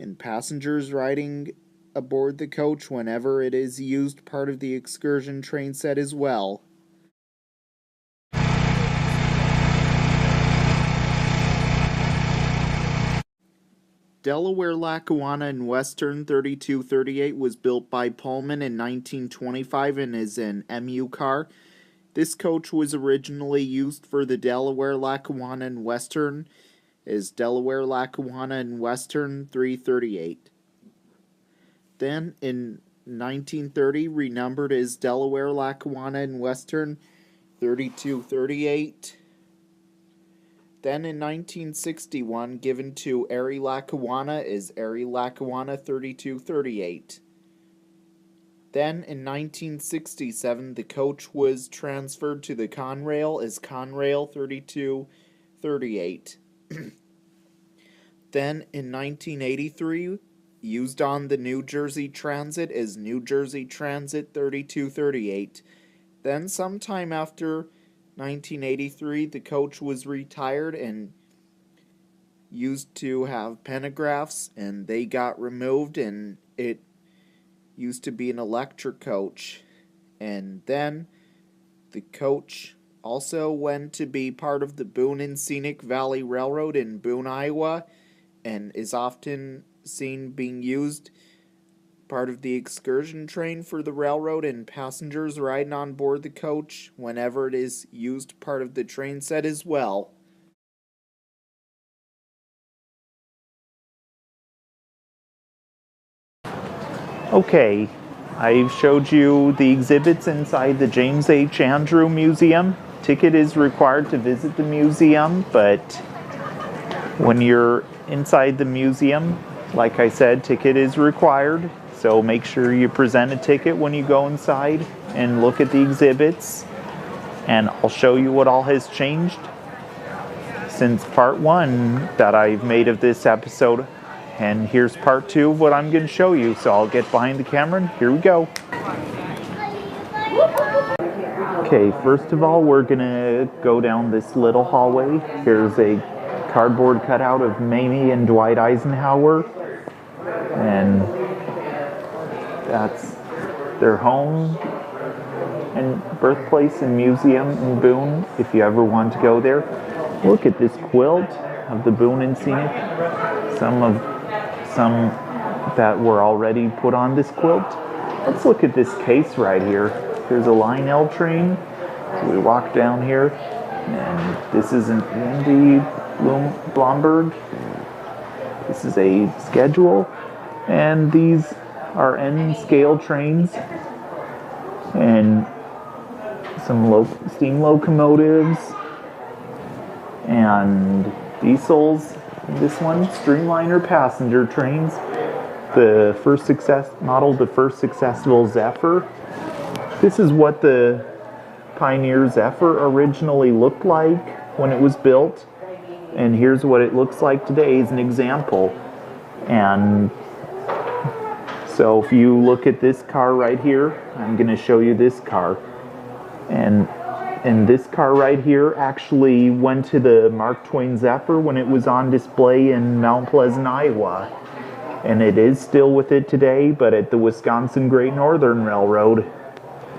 and passengers riding aboard the coach whenever it is used part of the excursion train set as well. Delaware Lackawanna and Western 3238 was built by Pullman in 1925 and is an MU car. This coach was originally used for the Delaware Lackawanna and Western as Delaware Lackawanna and Western 338. Then in 1930 renumbered as Delaware Lackawanna and Western 3238. Then in 1961 given to Erie Lackawanna as Erie Lackawanna 3238. Then in 1967 the coach was transferred to the Conrail as Conrail 3238. Then in 1983 used on the New Jersey Transit as New Jersey Transit 3238. Then sometime after 1983, the coach was retired and used to have pantographs, and they got removed, and it used to be an electric coach. And then the coach also went to be part of the Boone and Scenic Valley Railroad in Boone, Iowa, and is often seen being used part of the excursion train for the railroad, and passengers riding on board the coach whenever it is used part of the train set as well. Okay, I've showed you the exhibits inside the James H. Andrew Museum. Ticket is required to visit the museum, but when you're inside the museum, like I said, ticket is required. So make sure you present a ticket when you go inside and look at the exhibits. And I'll show you what all has changed since part 1 that I've made of this episode. And here's part 2 of what I'm going to show you. So I'll get behind the camera and here we go. Okay, first of all, we're going to go down this little hallway. Here's a cardboard cutout of Mamie and Dwight Eisenhower. And that's their home and birthplace and museum in Boone, if you ever want to go there. Look at this quilt of the Boone and Scenic. Some that were already put on this quilt. Let's look at this case right here. There's a Line L train. So we walk down here, and this is an Andy Blomberg. This is a schedule, and these are N-scale trains, and some steam locomotives, and diesels. This one, Streamliner passenger trains. The first successful Zephyr. This is what the Pioneer Zephyr originally looked like when it was built, and here's what it looks like today as an example. And so if you look at this car right here, I'm going to show you this car. And this car right here actually went to the Mark Twain Zephyr when it was on display in Mount Pleasant, Iowa. And it is still with it today, but at the Wisconsin Great Northern Railroad.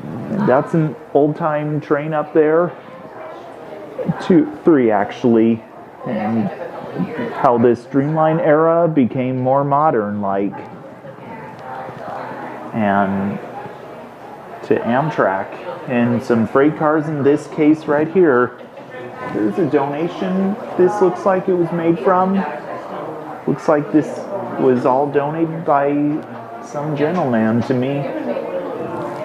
And that's an old-time train up there. 3 actually. And how this Streamline era became more modern-like. And to Amtrak, and some freight cars in this case right here. There's a donation this looks like it was made from. Looks like this was all donated by some gentleman to me.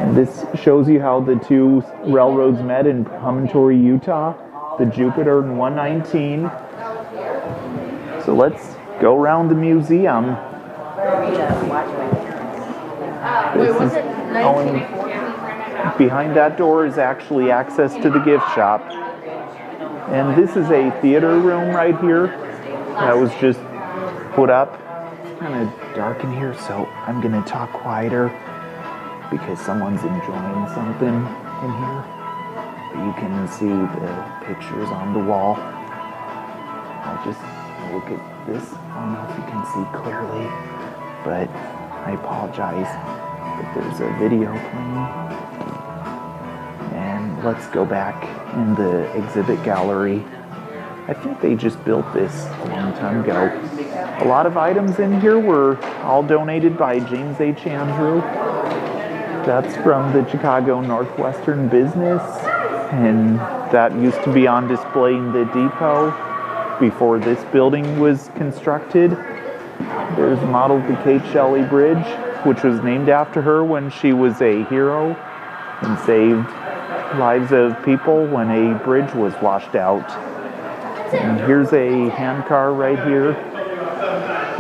And this shows you how the 2 railroads met in Promontory, Utah, the Jupiter and 119. So let's go around the museum. Behind that door is actually access to the gift shop. And this is a theater room right here that was just put up. It's kind of dark in here, so I'm going to talk quieter because someone's enjoying something in here. But you can see the pictures on the wall. I'll just look at this. I don't know if you can see clearly, but I apologize. But there's a video playing. And let's go back in the exhibit gallery I think they just built this a long time ago. A lot of items in here were all donated by James H. Andrew. That's from the Chicago Northwestern Business, and that used to be on display in the depot before this building was constructed. There's a model of the Kate Shelley Bridge, which was named after her when she was a hero and saved lives of people when a bridge was washed out. And here's a handcar right here.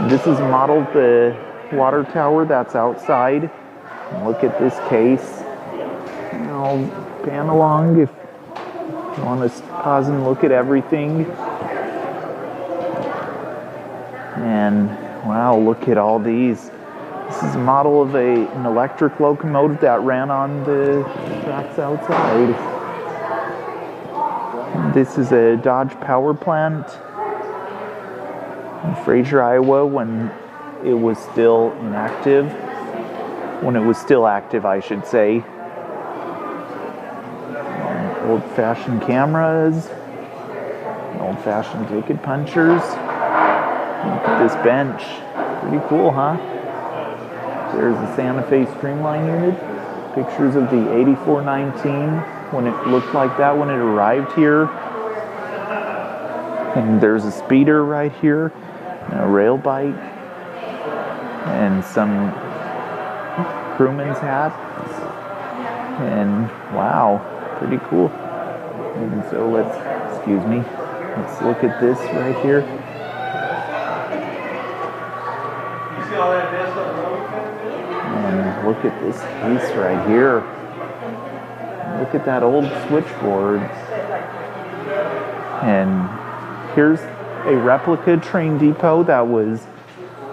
This is a model of the water tower that's outside. And look at this case. I'll pan along if you want to pause and look at everything. And wow, look at all these. This is a model of an electric locomotive that ran on the tracks outside. This is a Dodge power plant in Fraser, Iowa, when it was still inactive. When it was still active, I should say. Old-fashioned cameras, old-fashioned ticket punchers. Look at this bench. Pretty cool, huh? There's the Santa Fe Streamline unit. Pictures of the 8419 when it looked like that when it arrived here. And there's a speeder right here, and a rail bike, and some crewman's hats. And wow, pretty cool. And so let's look at this right here. And look at this piece right here. Look at that old switchboard. And here's a replica train depot that was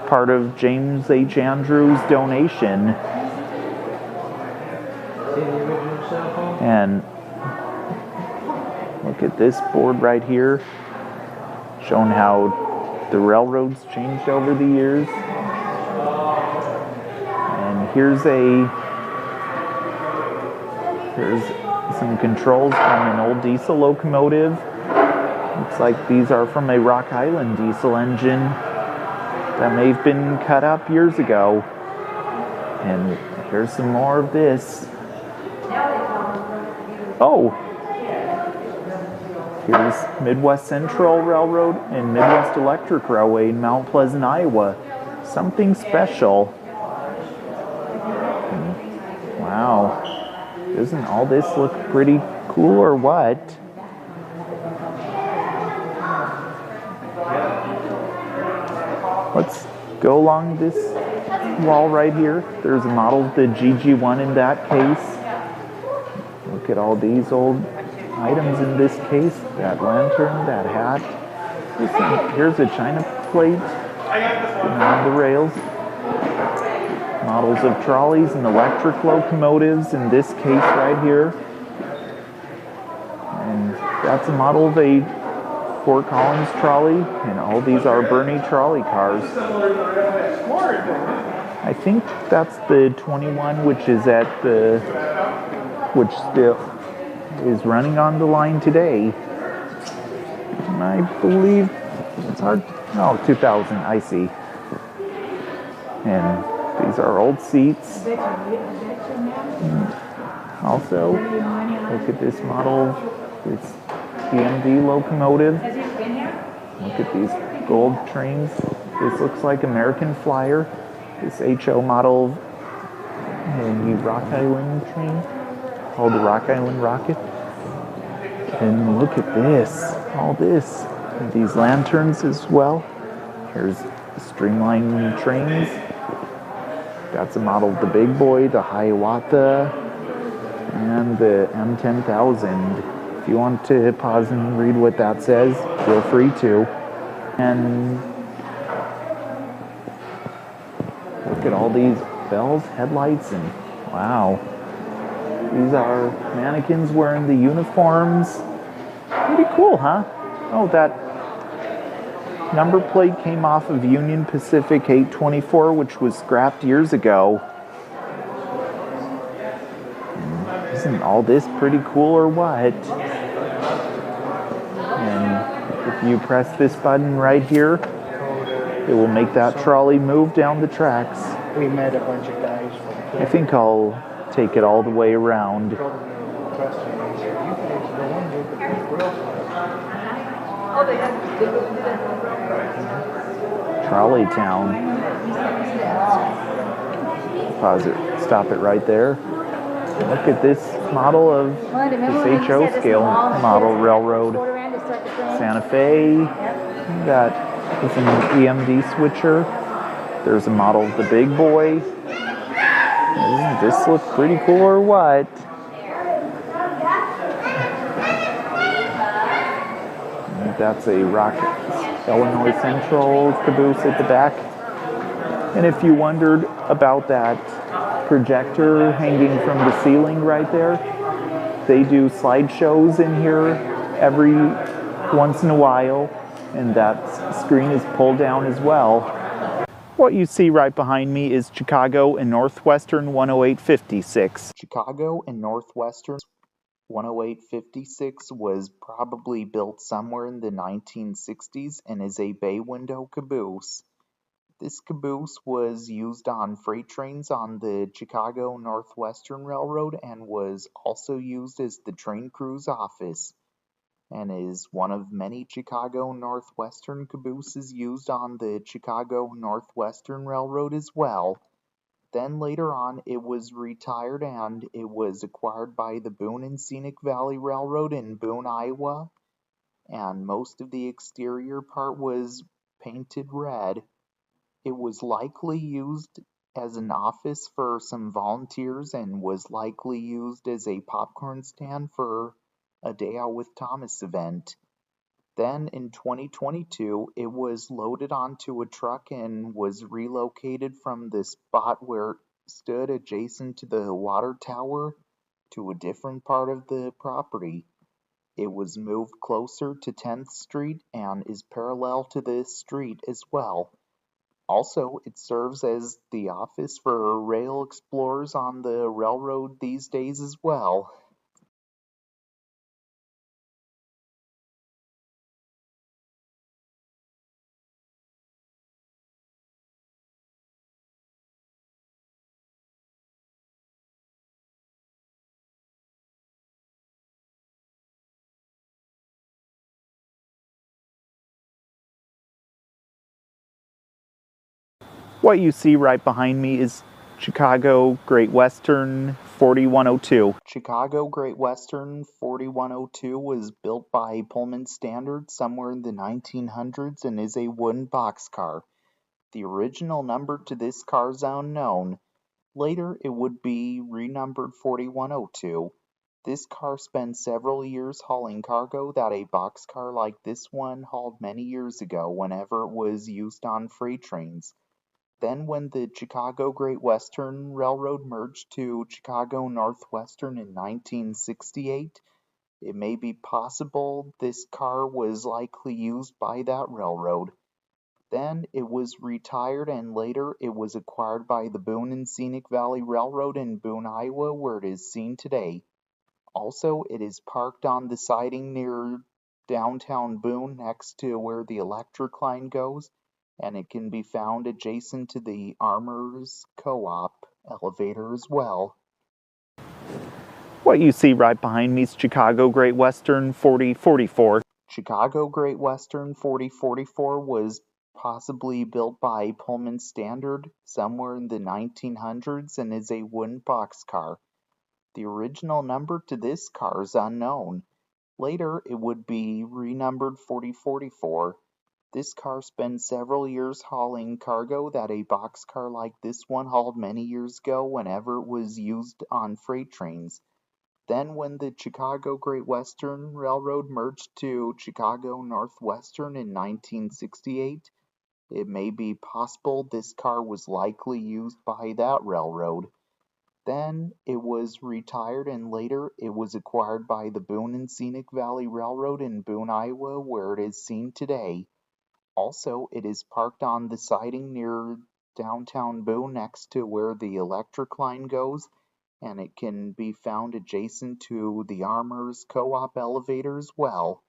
part of James H. Andrews' donation. And look at this board right here, showing how the railroads changed over the years. And here's some controls from an old diesel locomotive. Looks like these are from a Rock Island diesel engine that may have been cut up years ago. And here's some more of this. Oh! Here's Midwest Central Railroad and Midwest Electric Railway in Mount Pleasant, Iowa. Something special. Wow. Doesn't all this look pretty cool or what? Let's go along this wall right here. There's a model of the GG1 in that case. Look at all these old items in this case. That lantern, that hat. Here's a china plate on the rails. Models of trolleys and electric locomotives in this case right here. And that's a model of a Fort Collins trolley, and all these are Bernie trolley cars. I think that's the 21, which still is running on the line today. And I believe it's hard. Oh, 2000, I see. And these are old seats. And also, look at this model. It's PMD locomotive. Look at these gold trains. This looks like American Flyer. This HO model and the Rock Island train called the Rock Island Rocket. And look at this, all this. And these lanterns as well. Here's the streamline trains. That's a model of the Big Boy, the Hiawatha, and the M10,000. If you want to pause and read what that says, feel free to. And look at all these bells, headlights, and wow. These are mannequins wearing the uniforms. Pretty cool, huh? Oh, that number plate came off of Union Pacific 824, which was scrapped years ago. Isn't all this pretty cool or what? And look at You press this button right here, it will make that trolley move down the tracks. We met a bunch of guys. I think I'll take it all the way around. Trolley Town. Pause it. Stop it right there. Look at this model of this HO scale model railroad. Santa Fe. That is an EMD switcher. There's a model of the big boy. Doesn't this look pretty cool or what? That's a Illinois Central caboose at the back. And if you wondered about that projector hanging from the ceiling right there, they do slideshows in here every once in a while, and that screen is pulled down as well. What you see right behind me is Chicago and Northwestern 10856. Chicago and Northwestern 10856 was probably built somewhere in the 1960s and is a bay window caboose. This caboose was used on freight trains on the Chicago Northwestern Railroad and was also used as the train crew's office, and is one of many Chicago Northwestern cabooses used on the Chicago Northwestern Railroad as well. Then later on it was retired and it was acquired by the Boone and Scenic Valley Railroad in Boone, Iowa, and most of the exterior part was painted red. It was likely used as an office for some volunteers and was likely used as a popcorn stand for a Day Out with Thomas event. Then in 2022, it was loaded onto a truck and was relocated from the spot where it stood adjacent to the water tower to a different part of the property. It was moved closer to 10th Street and is parallel to this street as well. Also, it serves as the office for rail explorers on the railroad these days as well. What you see right behind me is Chicago Great Western 4102. Chicago Great Western 4102 was built by Pullman Standard somewhere in the 1900s and is a wooden boxcar. The original number to this car is unknown. Later it would be renumbered 4102. This car spent several years hauling cargo that a boxcar like this one hauled many years ago whenever it was used on freight trains. Then when the Chicago Great Western Railroad merged to Chicago Northwestern in 1968, it may be possible this car was likely used by that railroad. Then it was retired and later it was acquired by the Boone and Scenic Valley Railroad in Boone, Iowa, where it is seen today. Also, it is parked on the siding near downtown Boone next to where the electric line goes, and it can be found adjacent to the Armors Co-op elevator as well. What you see right behind me is Chicago Great Western 4044. Chicago Great Western 4044 was possibly built by Pullman Standard somewhere in the 1900s and is a wooden boxcar. The original number to this car is unknown. Later it would be renumbered 4044. This car spent several years hauling cargo that a boxcar like this one hauled many years ago whenever it was used on freight trains. Then when the Chicago Great Western Railroad merged to Chicago Northwestern in 1968, it may be possible this car was likely used by that railroad. Then it was retired and later it was acquired by the Boone and Scenic Valley Railroad in Boone, Iowa, where it is seen today. Also, it is parked on the siding near downtown Boone next to where the electric line goes, and it can be found adjacent to the Armors Co-op elevator as well.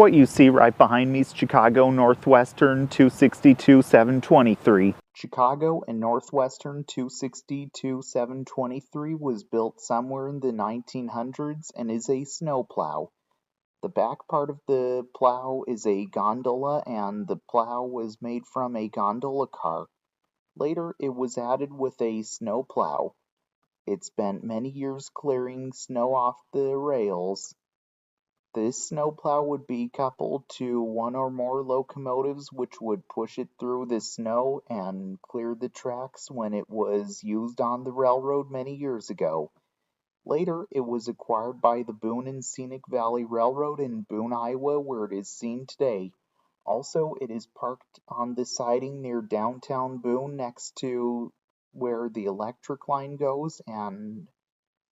What you see right behind me is Chicago Northwestern 262-723. Chicago and Northwestern 262-723 was built somewhere in the 1900s and is a snowplow. The back part of the plow is a gondola, and the plow was made from a gondola car. Later, it was added with a snowplow. It spent many years clearing snow off the rails. This snowplow would be coupled to one or more locomotives which would push it through the snow and clear the tracks when it was used on the railroad many years ago. Later, it was acquired by the Boone and Scenic Valley Railroad in Boone, Iowa, where it is seen today. Also, it is parked on the siding near downtown Boone next to where the electric line goes, and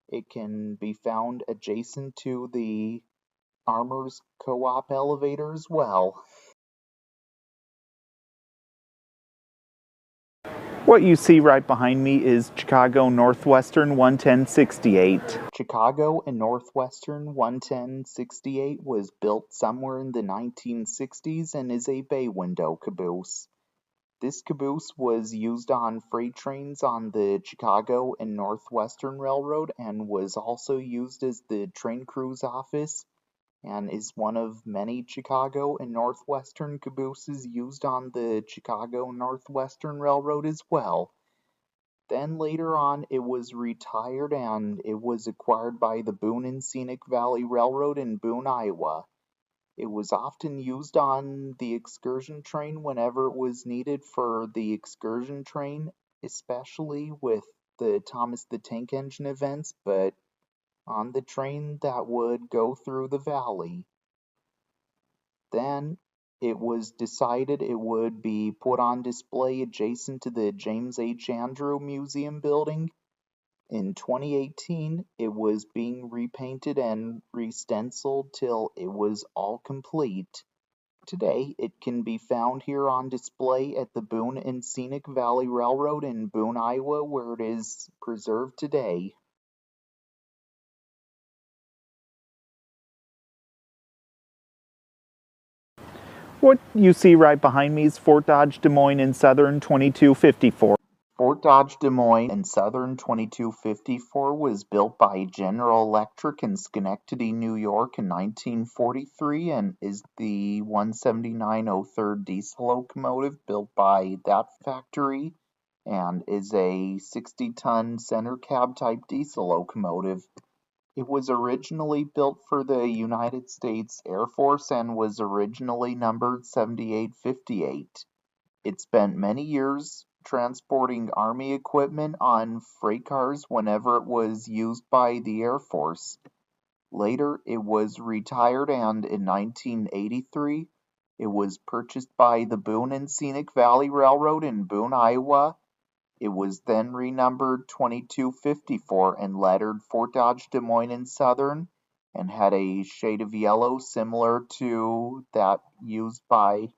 it can be found adjacent to the Armour's Co-op elevator as well. What you see right behind me is Chicago Northwestern 11068. Chicago and Northwestern 11068 was built somewhere in the 1960s and is a bay window caboose. This caboose was used on freight trains on the Chicago and Northwestern Railroad and was also used as the train crew's office, and is one of many Chicago and Northwestern cabooses used on the Chicago Northwestern Railroad as well. Then later on it was retired and it was acquired by the Boone and Scenic Valley Railroad in Boone, Iowa. It was often used on the excursion train whenever it was needed for the excursion train, especially with the Thomas the Tank Engine events, but on the train that would go through the valley. Then it was decided it would be put on display adjacent to the James H. Andrew Museum building. In 2018, it was being repainted and re-stenciled till it was all complete. Today, it can be found here on display at the Boone and Scenic Valley Railroad in Boone, Iowa, where it is preserved today. What you see right behind me is Fort Dodge Des Moines in Southern 2254. Fort Dodge Des Moines in Southern 2254 was built by General Electric in Schenectady, New York in 1943 and is the 17903 diesel locomotive built by that factory and is a 60-ton center cab type diesel locomotive. It was originally built for the United States Air Force and was originally numbered 7858. It spent many years transporting Army equipment on freight cars whenever it was used by the Air Force. Later, it was retired and in 1983, it was purchased by the Boone and Scenic Valley Railroad in Boone, Iowa. It was then renumbered 2254 and lettered Fort Dodge Des Moines in Southern and had a shade of yellow similar to that used by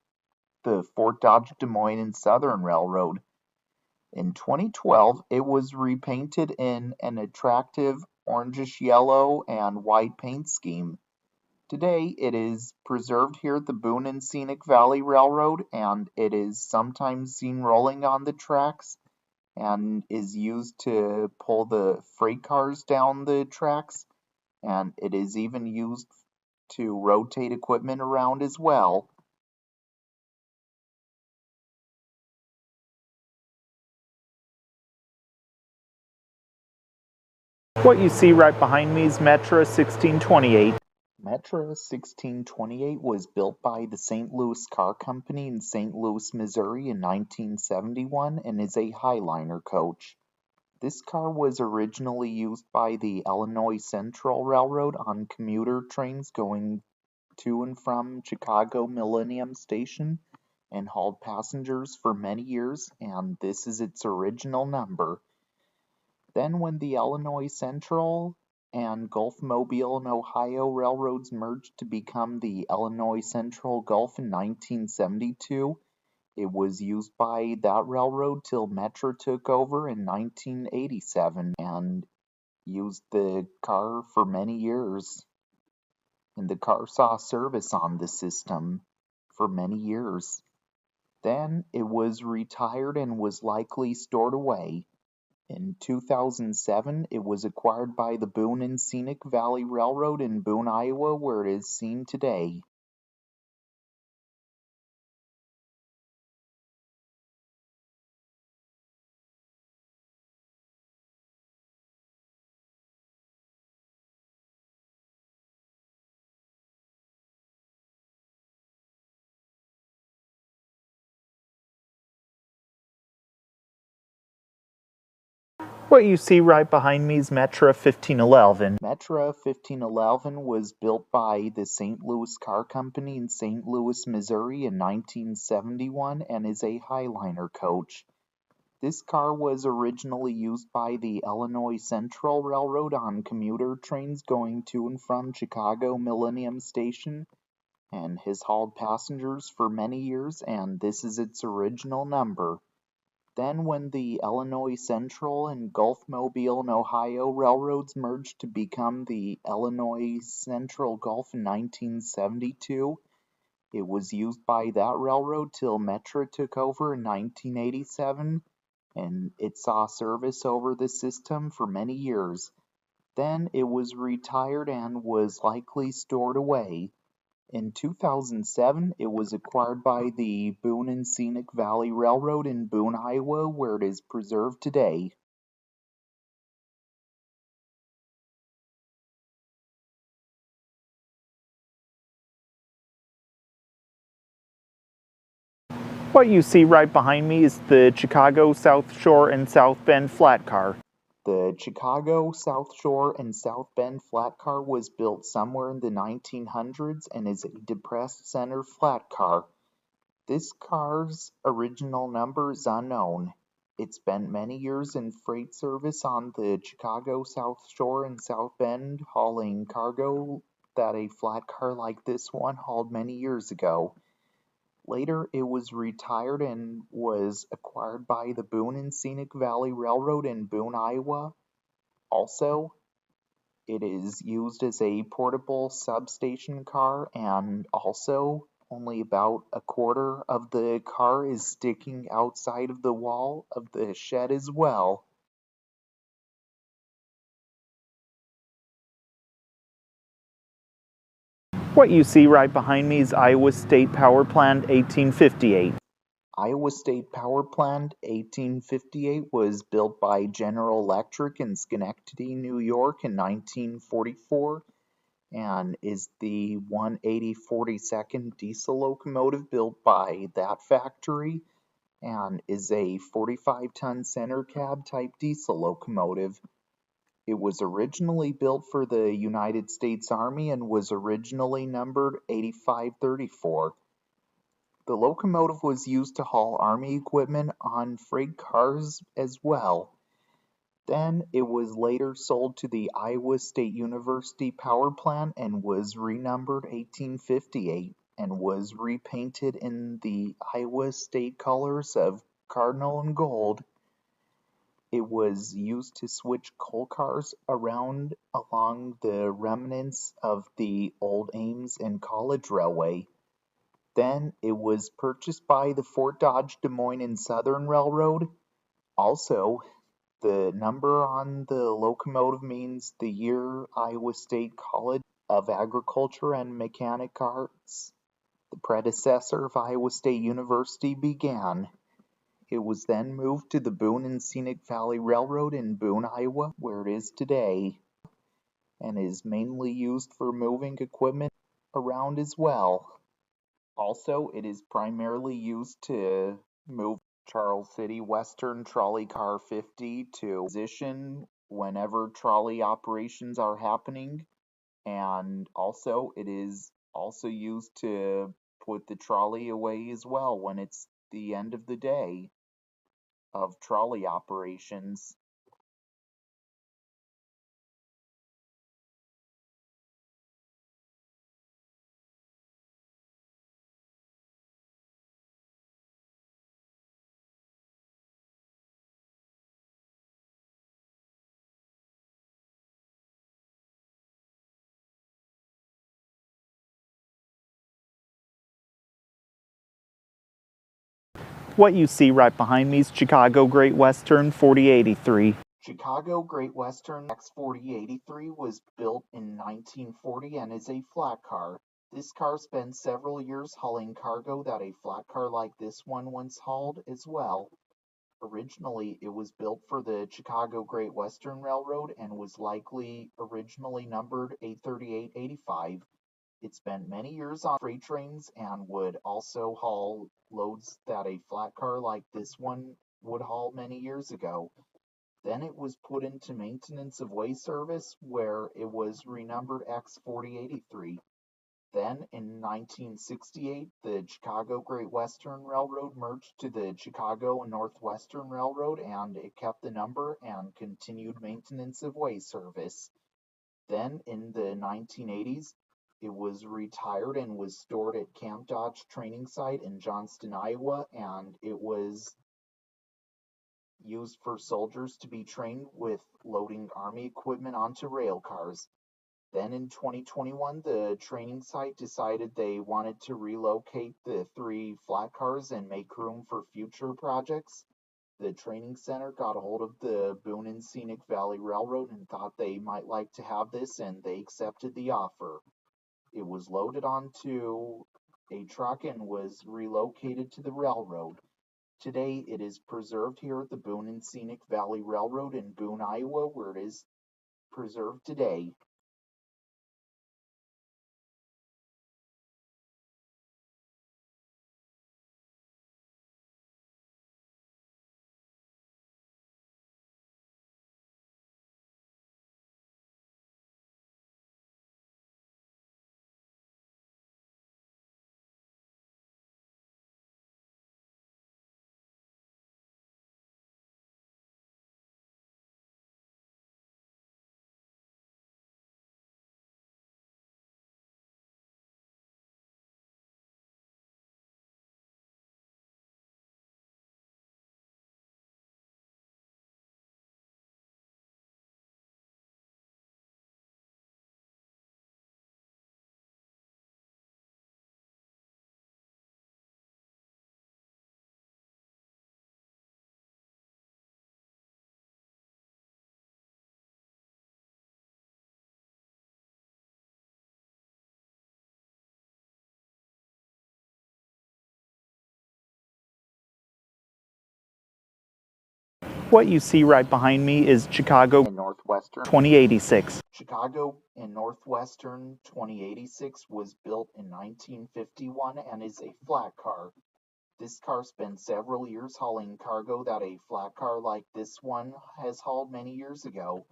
the Fort Dodge Des Moines and Southern Railroad. In 2012, it was repainted in an attractive orangish yellow and white paint scheme. Today, it is preserved here at the Boone and Scenic Valley Railroad, and it is sometimes seen rolling on the tracks and is used to pull the freight cars down the tracks, and it is even used to rotate equipment around as well. What you see right behind me is Metra 1628. Metra 1628 was built by the St. Louis Car Company in St. Louis, Missouri in 1971 and is a Highliner coach. This car was originally used by the Illinois Central Railroad on commuter trains going to and from Chicago Millennium Station and hauled passengers for many years, and this is its original number. Then when the Illinois Central and Gulf Mobile and Ohio railroads merged to become the Illinois Central Gulf in 1972, it was used by that railroad till Metra took over in 1987 and used the car for many years. and the car saw service on the system for many years. Then it was retired and was likely stored away. In 2007, it was acquired by the Boone and Scenic Valley Railroad in Boone, Iowa, where it is seen today. What you see right behind me is Metra 1511. Metra 1511 was built by the St. Louis Car Company in St. Louis, Missouri in 1971 and is a Highliner coach. This car was originally used by the Illinois Central Railroad on commuter trains going to and from Chicago Millennium Station and has hauled passengers for many years, and this is its original number. Then when the Illinois Central and Gulf Mobile and Ohio railroads merged to become the Illinois Central Gulf in 1972, it was used by that railroad till Metra took over in 1987, and it saw service over the system for many years. Then it was retired and was likely stored away. In 2007, it was acquired by the Boone and Scenic Valley Railroad in Boone, Iowa, where it is preserved today. What you see right behind me is the Chicago South Shore and South Bend flat car. The Chicago South Shore and South Bend flat car was built somewhere in the 1900s and is a depressed center flat car. This car's original number is unknown. It spent many years in freight service on the Chicago South Shore and South Bend, hauling cargo that a flat car like this one hauled many years ago. Later, it was retired and was acquired by the Boone and Scenic Valley Railroad in Boone, Iowa. Also, it is used as a portable substation car, and also only about a quarter of the car is sticking outside of the wall of the shed as well. What you see right behind me is Iowa State Power Plant 1858. Iowa State Power Plant 1858 was built by General Electric in Schenectady, New York in 1944 and is the 180/42nd diesel locomotive built by that factory and is a 45-ton center cab type diesel locomotive. It was originally built for the United States Army and was originally numbered 8534. The locomotive was used to haul Army equipment on freight cars as well. Then it was later sold to the Iowa State University Power Plant and was renumbered 1858 and was repainted in the Iowa State colors of cardinal and gold. It was used to switch coal cars around along the remnants of the old Ames and College Railway. Then it was purchased by the Fort Dodge Des Moines and Southern Railroad. Also, the number on the locomotive means the year Iowa State College of Agriculture and Mechanic Arts, the predecessor of Iowa State University, began. It was then moved to the Boone and Scenic Valley Railroad in Boone, Iowa, where it is today, and is mainly used for moving equipment around as well. Also, it is primarily used to move Charles City Western Trolley Car 50 to position whenever trolley operations are happening, and also it is also used to put the trolley away as well when it's the end of the day of trolley operations. What you see right behind me is Chicago Great Western 4083. Chicago Great Western X4083 was built in 1940 and is a flat car. This car spent several years hauling cargo that a flat car like this one once hauled as well. Originally, it was built for the Chicago Great Western Railroad and was likely originally numbered 83885. It spent many years on freight trains and would also haul loads that a flat car like this one would haul many years ago. Then it was put into maintenance of way service where it was renumbered X4083. Then in 1968, the Chicago Great Western Railroad merged to the Chicago and Northwestern Railroad and it kept the number and continued maintenance of way service. Then in the 1980s, it was retired and was stored at Camp Dodge Training Site in Johnston, Iowa, and it was used for soldiers to be trained with loading Army equipment onto rail cars. Then in 2021, the training site decided they wanted to relocate the three flat cars and make room for future projects. The training center got a hold of the Boone and Scenic Valley Railroad and thought they might like to have this, and they accepted the offer. It was loaded onto a truck and was relocated to the railroad. Today, it is preserved here at the Boone and Scenic Valley Railroad in Boone, Iowa, where it is preserved today. What you see right behind me is Chicago And Northwestern 2086. Chicago and Northwestern 2086 was built in 1951 and is a flat car. This car spent several years hauling cargo that a flat car like this one has hauled many years ago.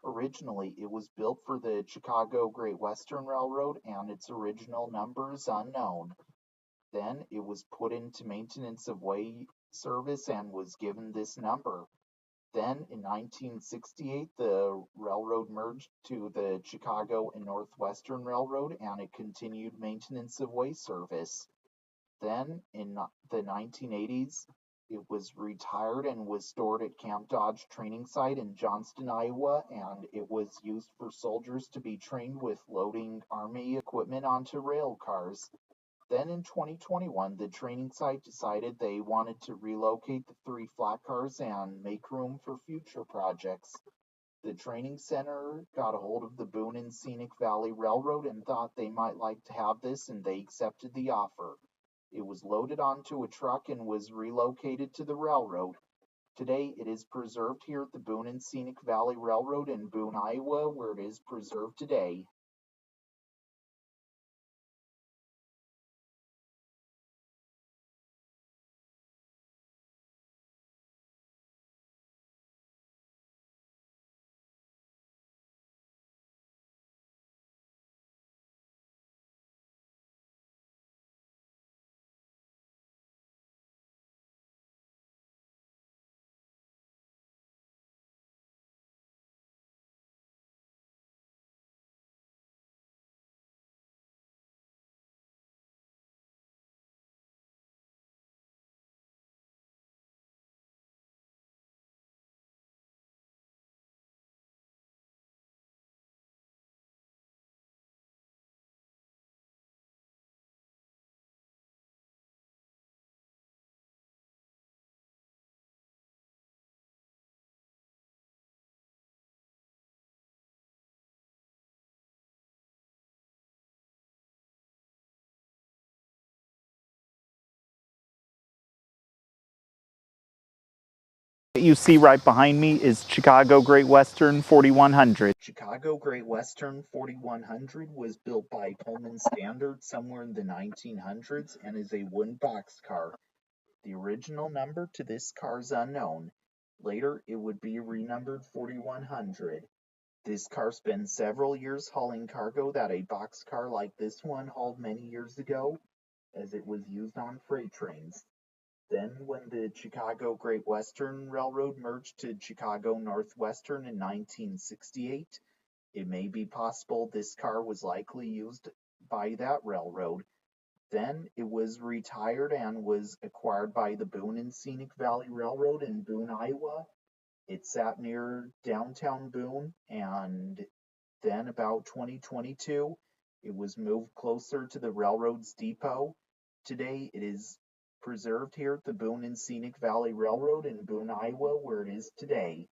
Originally, it was built for the Chicago Great Western Railroad and its original number is unknown. Then it was put into maintenance of way service and was given this number. Then in 1968, the railroad merged to the Chicago and Northwestern Railroad and it continued maintenance of way service. Then in the 1980s, it was retired and was stored at Camp Dodge Training Site in Johnston, Iowa, and it was used for soldiers to be trained with loading Army equipment onto rail cars. Then in 2021, the training site decided they wanted to relocate the three flat cars and make room for future projects. The training center got a hold of the Boone and Scenic Valley Railroad and thought they might like to have this, and they accepted the offer. It was loaded onto a truck and was relocated to the railroad. Today, it is preserved here at the Boone and Scenic Valley Railroad in Boone, Iowa, where it is preserved today. What you see right behind me is Chicago Great Western 4100. Chicago Great Western 4100 was built by Pullman Standard somewhere in the 1900s and is a wooden boxcar. The original number to this car is unknown. Later, it would be renumbered 4100. This car spent several years hauling cargo that a boxcar like this one hauled many years ago, as it was used on freight trains. Then, when the Chicago Great Western Railroad merged to Chicago Northwestern in 1968, it may be possible this car was likely used by that railroad. Then it was retired and was acquired by the Boone and Scenic Valley Railroad in Boone, Iowa. It sat near downtown Boone, and then about 2022, it was moved closer to the railroad's depot. Today, it is preserved here at the Boone and Scenic Valley Railroad in Boone, Iowa, where it is today.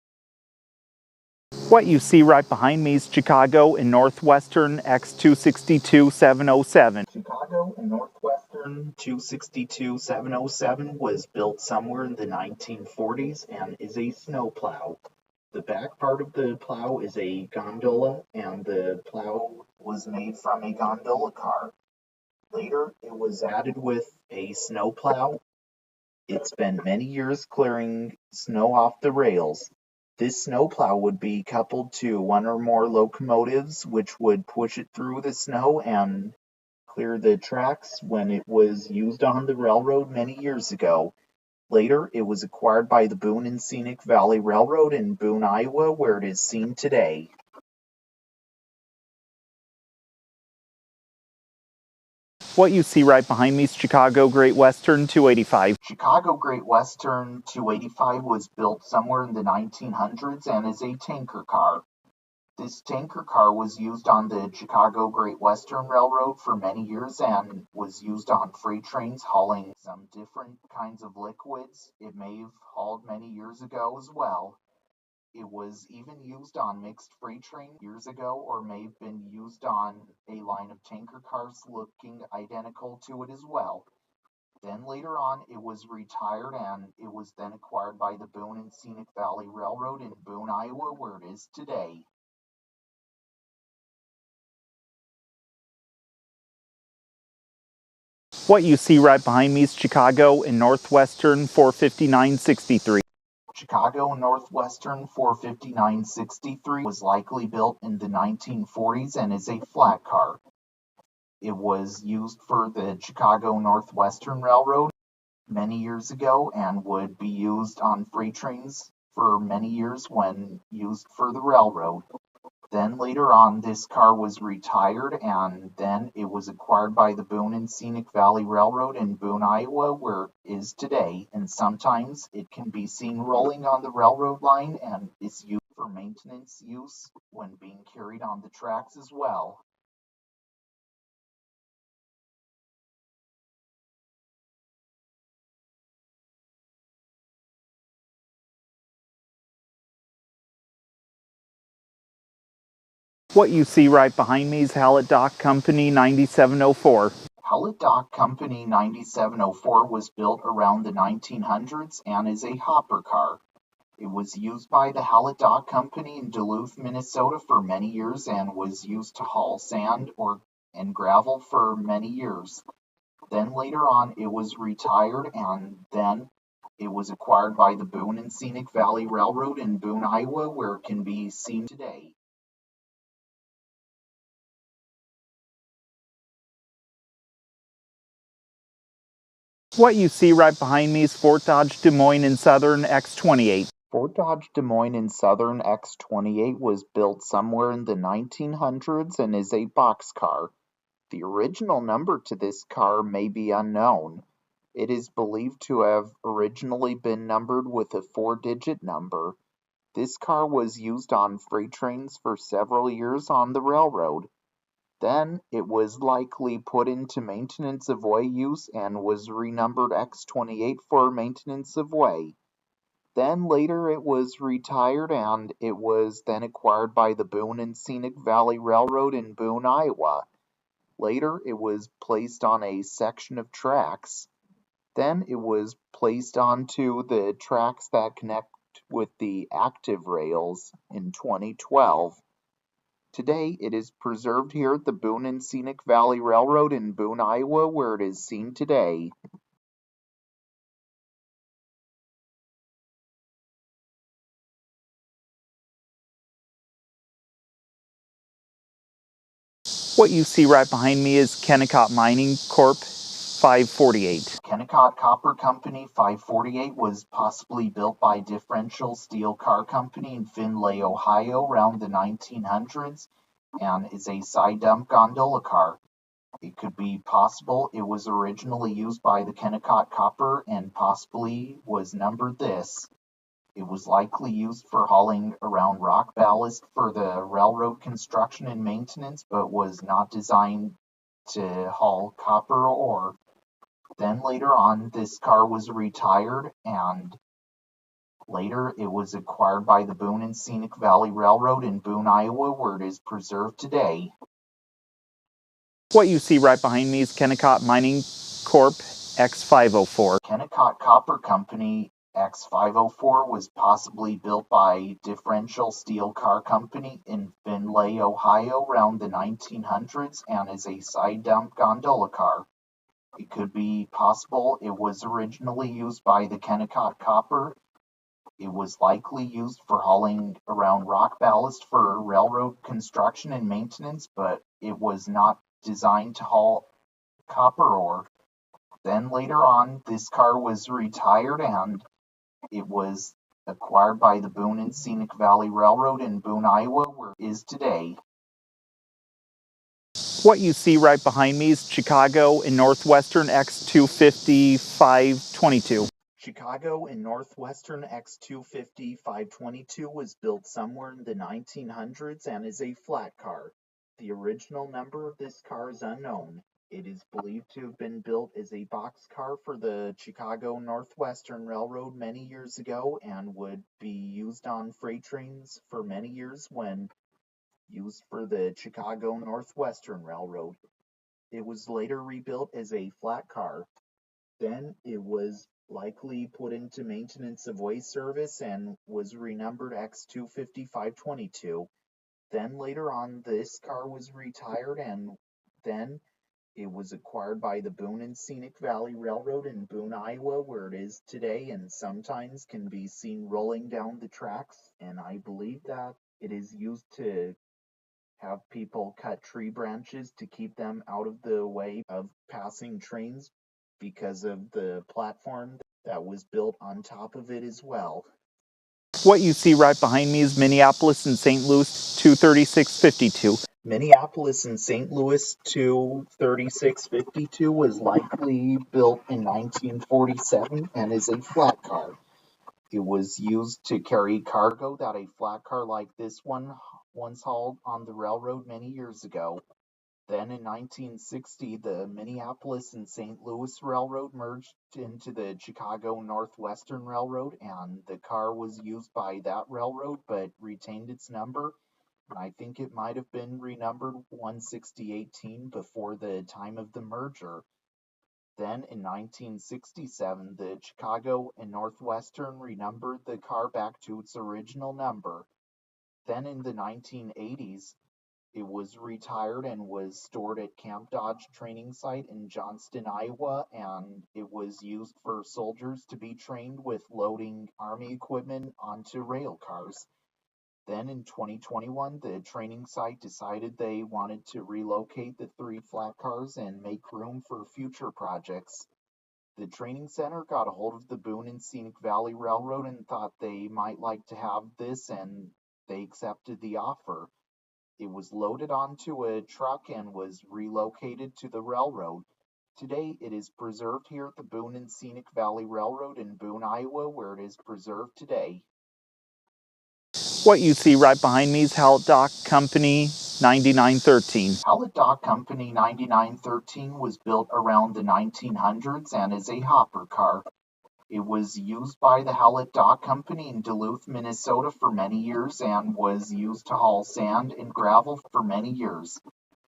What you see right behind me is Chicago and Northwestern X262-707. Chicago and Northwestern 262-707 was built somewhere in the 1940s and is a snowplow. The back part of the plow is a gondola, and the plow was made from a gondola car. Later, it was added with a snowplow. It spent many years clearing snow off the rails. This snowplow would be coupled to one or more locomotives, which would push it through the snow and clear the tracks when it was used on the railroad many years ago. Later, it was acquired by the Boone and Scenic Valley Railroad in Boone, Iowa, where it is seen today. What you see right behind me is Chicago Great Western 285. Chicago Great Western 285 was built somewhere in the 1900s and is a tanker car. This tanker car was used on the Chicago Great Western Railroad for many years and was used on freight trains hauling some different kinds of liquids. It may have hauled many years ago as well. It was even used on mixed freight trains years ago, or may have been used on a line of tanker cars looking identical to it as well. Then later on, it was retired and it was then acquired by the Boone and Scenic Valley Railroad in Boone, Iowa, where it is today. What you see right behind me is Chicago and Northwestern 45963. Chicago Northwestern 45963 was likely built in the 1940s and is a flat car. It was used for the Chicago Northwestern Railroad many years ago and would be used on freight trains for many years when used for the railroad. Then later on, this car was retired and then it was acquired by the Boone and Scenic Valley Railroad in Boone, Iowa, where it is today. And sometimes it can be seen rolling on the railroad line and is used for maintenance use when being carried on the tracks as well. What you see right behind me is Hallett Dock Company 9704. Hallett Dock Company 9704 was built around the 1900s and is a hopper car. It was used by the Hallett Dock Company in Duluth, Minnesota for many years and was used to haul sand and gravel for many years. Then later on it was retired and then it was acquired by the Boone and Scenic Valley Railroad in Boone, Iowa, where it can be seen today. What you see right behind me is Fort Dodge Des Moines and Southern X28. Fort Dodge Des Moines and Southern X28 was built somewhere in the 1900s and is a boxcar. The original number to this car may be unknown. It is believed to have originally been numbered with a 4-digit number. This car was used on freight trains for several years on the railroad. Then it was likely put into maintenance of way use and was renumbered X28 for maintenance of way. Then later it was retired and it was then acquired by the Boone and Scenic Valley Railroad in Boone, Iowa. Later it was placed on a section of tracks. Then it was placed onto the tracks that connect with the active rails in 2012. Today, it is preserved here at the Boone and Scenic Valley Railroad in Boone, Iowa, where it is seen today. What you see right behind me is Kennecott Mining Corp. 548. Kennecott Copper Company 548 was possibly built by Differential Steel Car Company in Findlay, Ohio around the 1900s and is a side dump gondola car. It could be possible it was originally used by the Kennecott Copper and possibly was numbered this. It was likely used for hauling around rock ballast for the railroad construction and maintenance, but was not designed to haul copper ore. Then later on, this car was retired, and later it was acquired by the Boone and Scenic Valley Railroad in Boone, Iowa, where it is preserved today. What you see right behind me is Kennecott Mining Corp. X504. Kennecott Copper Company X504 was possibly built by Differential Steel Car Company in Findlay, Ohio around the 1900s and is a side dump gondola car. It could be possible it was originally used by the Kennecott Copper. It was likely used for hauling around rock ballast for railroad construction and maintenance, but it was not designed to haul copper ore. Then later on, this car was retired and it was acquired by the Boone and Scenic Valley Railroad in Boone, Iowa, where it is today. What you see right behind me is Chicago and Northwestern X250 522. Chicago and Northwestern X250 522 was built somewhere in the 1900s and is a flat car. The original number of this car is unknown. It is believed to have been built as a boxcar for the Chicago Northwestern Railroad many years ago and would be used on freight trains for many years when used for the Chicago Northwestern Railroad. It was later rebuilt as a flat car. Then it was likely put into maintenance of way service and was renumbered X250 522. Then later on, this car was retired and then it was acquired by the Boone and Scenic Valley Railroad in Boone, Iowa, where it is today and sometimes can be seen rolling down the tracks. And I believe that it is used to have people cut tree branches to keep them out of the way of passing trains because of the platform that was built on top of it as well. What you see right behind me is Minneapolis and St. Louis 23652. Minneapolis and St. Louis 23652 was likely built in 1947 and is a flat car. It was used to carry cargo that a flat car like this one once hauled on the railroad many years ago. Then in 1960, the Minneapolis and St. Louis Railroad merged into the Chicago Northwestern Railroad, and the car was used by that railroad but retained its number. I think it might have been renumbered 16018 before the time of the merger. Then in 1967, the Chicago and Northwestern renumbered the car back to its original number. Then in the 1980s, it was retired and was stored at Camp Dodge Training Site in Johnston, Iowa, and it was used for soldiers to be trained with loading Army equipment onto rail cars. Then in 2021, the training site decided they wanted to relocate the 3 flat cars and make room for future projects. The training center got a hold of the Boone and Scenic Valley Railroad and thought they might like to have this, and they accepted the offer. It was loaded onto a truck and was relocated to the railroad. Today, it is preserved here at the Boone and Scenic Valley Railroad in Boone, Iowa, where it is preserved today. What you see right behind me is Hallett Dock Company 9913. Hallett Dock Company 9913 was built around the 1900s and is a hopper car. It was used by the Hallett Dock Company in Duluth, Minnesota for many years and was used to haul sand and gravel for many years.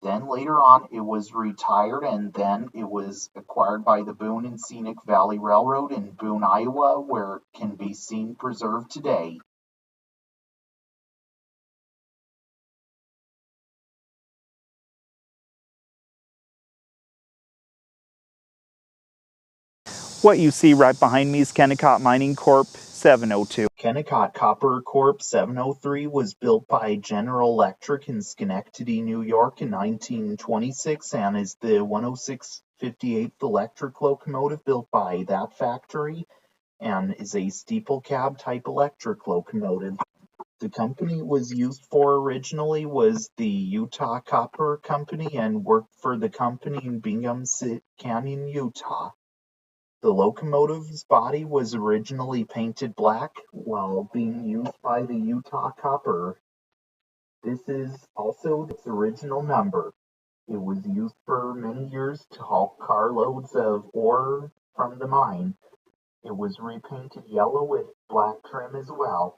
Then later on it was retired, and then it was acquired by the Boone and Scenic Valley Railroad in Boone, Iowa, where it can be seen preserved today. What you see right behind me is Kennecott Mining Corp. 702. Kennecott Copper Corp. 703 was built by General Electric in Schenectady, New York in 1926 and is the 10658th electric locomotive built by that factory and is a steeple cab type electric locomotive. The company it was used for originally was the Utah Copper Company and worked for the company in Bingham Canyon, Utah. The locomotive's body was originally painted black while being used by the Utah Copper. This is also its original number. It was used for many years to haul carloads of ore from the mine. It was repainted yellow with black trim as well.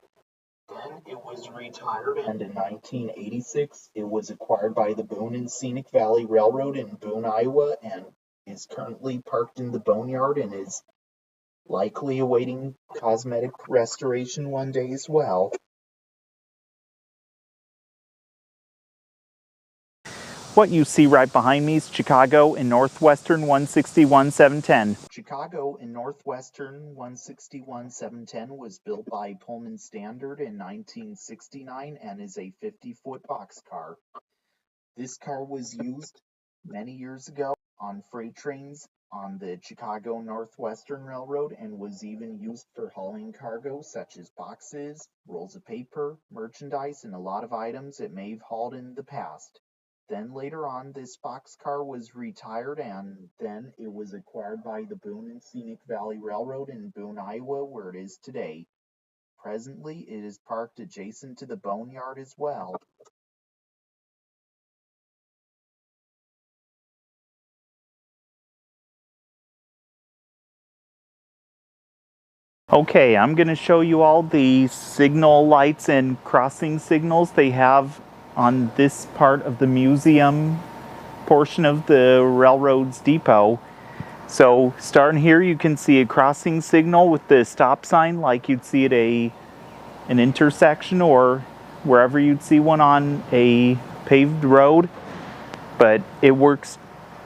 Then it was retired, and in 1986 it was acquired by the Boone and Scenic Valley Railroad in Boone, Iowa, and is currently parked in the boneyard and is likely awaiting cosmetic restoration one day as well. What you see right behind me is Chicago and Northwestern 161-710. Chicago and Northwestern 161-710 was built by Pullman Standard in 1969 and is a 50-foot boxcar. This car was used many years ago on freight trains on the Chicago Northwestern Railroad and was even used for hauling cargo such as boxes, rolls of paper, merchandise, and a lot of items it may have hauled in the past. Then later on, this boxcar was retired and then it was acquired by the Boone and Scenic Valley Railroad in Boone, Iowa, where it is today. Presently, it is parked adjacent to the boneyard as well. Okay, I'm going to show you all the signal lights and crossing signals they have on this part of the museum portion of the railroad's depot. So starting here, you can see a crossing signal with the stop sign like you'd see at an intersection or wherever you'd see one on a paved road. But it works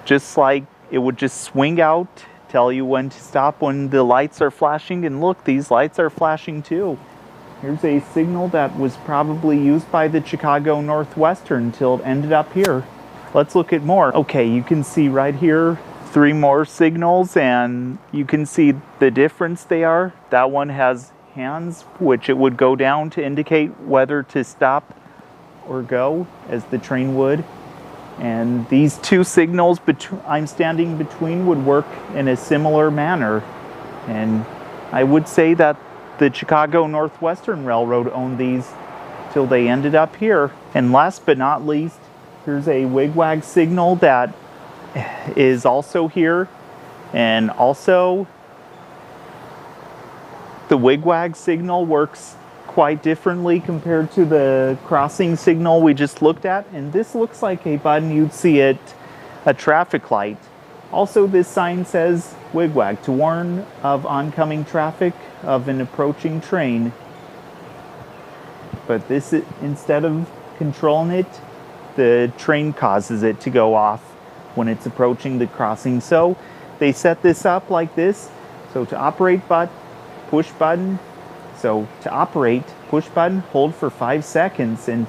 just like it would just swing out, tell you when to stop when the lights are flashing, and look, these lights are flashing too. Here's a signal that was probably used by the Chicago Northwestern until it ended up here. Let's look at more. Okay, you can see right here 3 more signals, and you can see the difference they are. That one has hands, which it would go down to indicate whether to stop or go, as the train would. And these 2 signals I'm standing between would work in a similar manner. And I would say that the Chicago Northwestern Railroad owned these till they ended up here. And last but not least, here's a wigwag signal that is also here. And also, the wigwag signal works quite differently compared to the crossing signal we just looked at, and this looks like a button you'd see at a traffic light. Also, this sign says wigwag to warn of oncoming traffic of an approaching train. But this, instead of controlling it, the train causes it to go off when it's approaching the crossing. So they set this up like this. So to operate, push button. So to operate, push button, hold for 5 seconds, and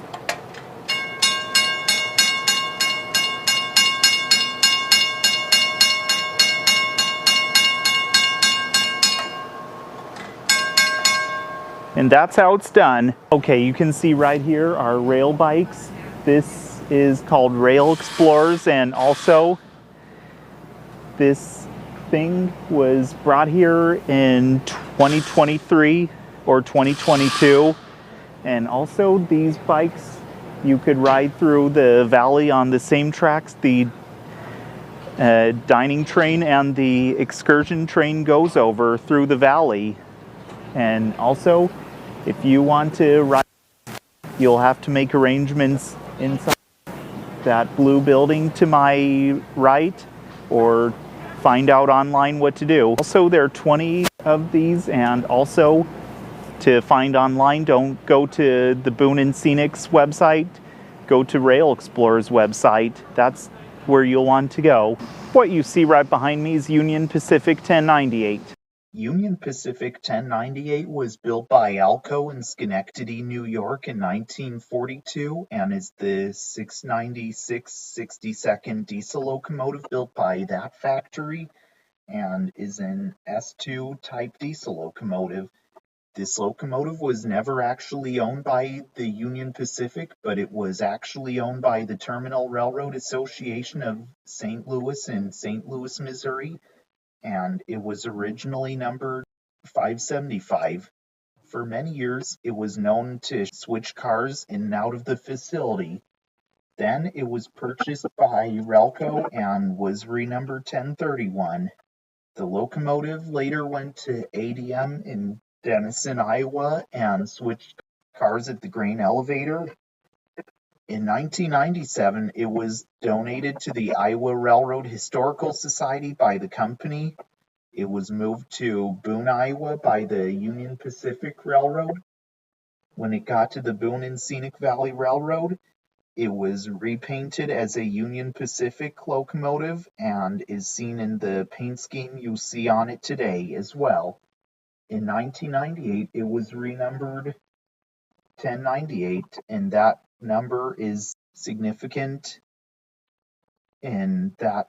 that's how it's done. Okay, you can see right here our rail bikes. This is called Rail Explorers, and also this thing was brought here in 2023 or 2022, and also these bikes you could ride through the valley on the same tracks the dining train and the excursion train goes over through the valley. And also, if you want to ride, you'll have to make arrangements inside that blue building to my right, or find out online what to do. Also, there are 20 of these, and also to find online, don't go to the Boone and Scenic's website, go to Rail Explorer's website. That's where you'll want to go. What you see right behind me is Union Pacific 1098. Union Pacific 1098 was built by Alco in Schenectady, New York in 1942 and is the 696 62nd diesel locomotive built by that factory and is an S2 type diesel locomotive. This locomotive was never actually owned by the Union Pacific, but it was actually owned by the Terminal Railroad Association of St. Louis in St. Louis, Missouri, and it was originally numbered 575. For many years, it was known to switch cars in and out of the facility. Then it was purchased by Relco and was renumbered 1031. The locomotive later went to ADM in Denison, Iowa, and switched cars at the grain elevator. In 1997, it was donated to the Iowa Railroad Historical Society by the company. It was moved to Boone, Iowa by the Union Pacific Railroad. When it got to the Boone and Scenic Valley Railroad, it was repainted as a Union Pacific locomotive and is seen in the paint scheme you see on it today as well. In 1998, it was renumbered 1098, and that number is significant in that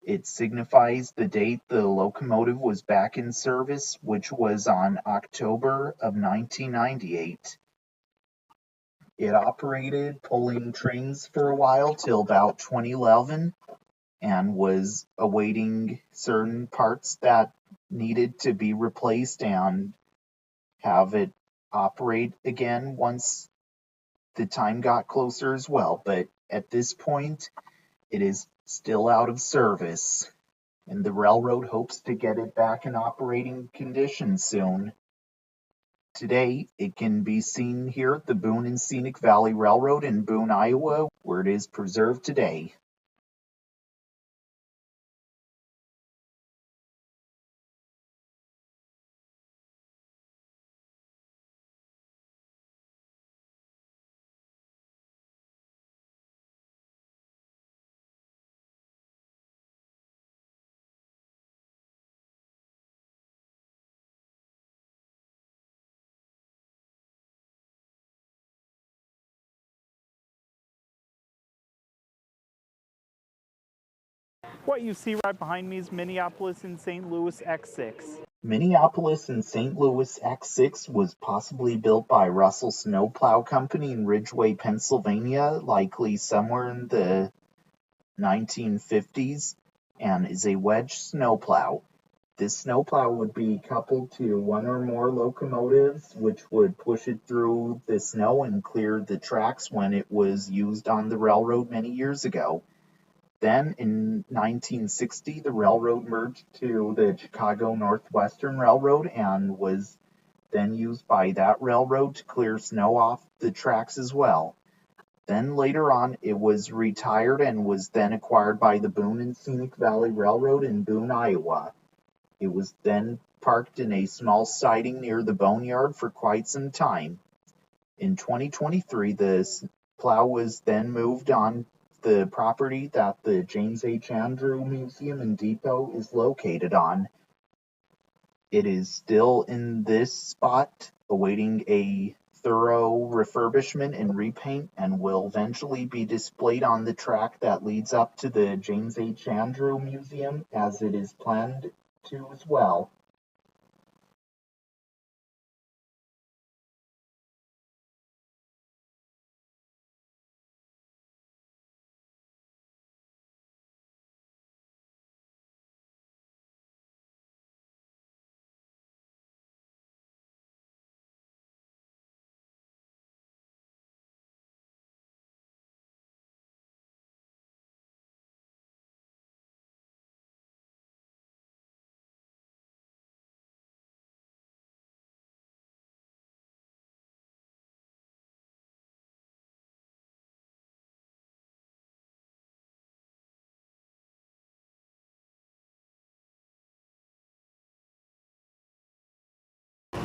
it signifies the date the locomotive was back in service, which was on October of 1998. It operated pulling trains for a while till about 2011 and was awaiting certain parts that needed to be replaced and have it operate again once the time got closer as well. But at this point, it is still out of service, and the railroad hopes to get it back in operating condition soon. Today, it can be seen here at the Boone and Scenic Valley Railroad in Boone, Iowa, where it is preserved today. What you see right behind me is Minneapolis and St. Louis X6. Minneapolis and St. Louis X6 was possibly built by Russell Snowplow Company in Ridgeway, Pennsylvania, likely somewhere in the 1950s, and is a wedge snowplow. This snowplow would be coupled to one or more locomotives, which would push it through the snow and clear the tracks when it was used on the railroad many years ago. Then, in 1960, the railroad merged to the Chicago Northwestern Railroad and was then used by that railroad to clear snow off the tracks as well. Then later on, it was retired and was then acquired by the Boone and Scenic Valley Railroad in Boone, Iowa. It was then parked in a small siding near the boneyard for quite some time. In 2023, the plow was then moved on the property that the James H. Andrew Museum and Depot is located on. It is still in this spot, awaiting a thorough refurbishment and repaint, and will eventually be displayed on the track that leads up to the James H. Andrew Museum, as it is planned to as well.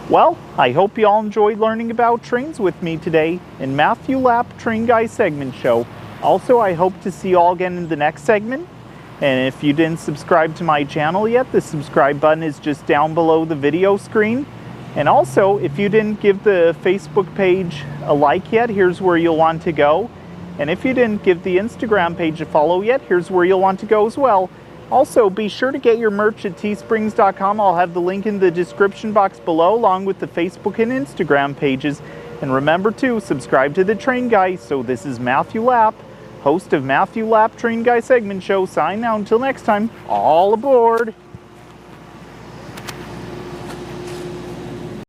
Well, I hope you all enjoyed learning about trains with me today in Matthew Lapp Train Guy segment show. Also, I hope to see you all again in the next segment. And if you didn't subscribe to my channel yet, the subscribe button is just down below the video screen. And also, if you didn't give the Facebook page a like yet, here's where you'll want to go. And if you didn't give the Instagram page a follow yet, here's where you'll want to go as well. Also, be sure to get your merch at teesprings.com. I'll have the link in the description box below, along with the Facebook and Instagram pages. And remember to subscribe to the Train Guy. So this is Matthew Lapp, host of Matthew Lapp Train Guy segment show. Sign out until next time. All aboard!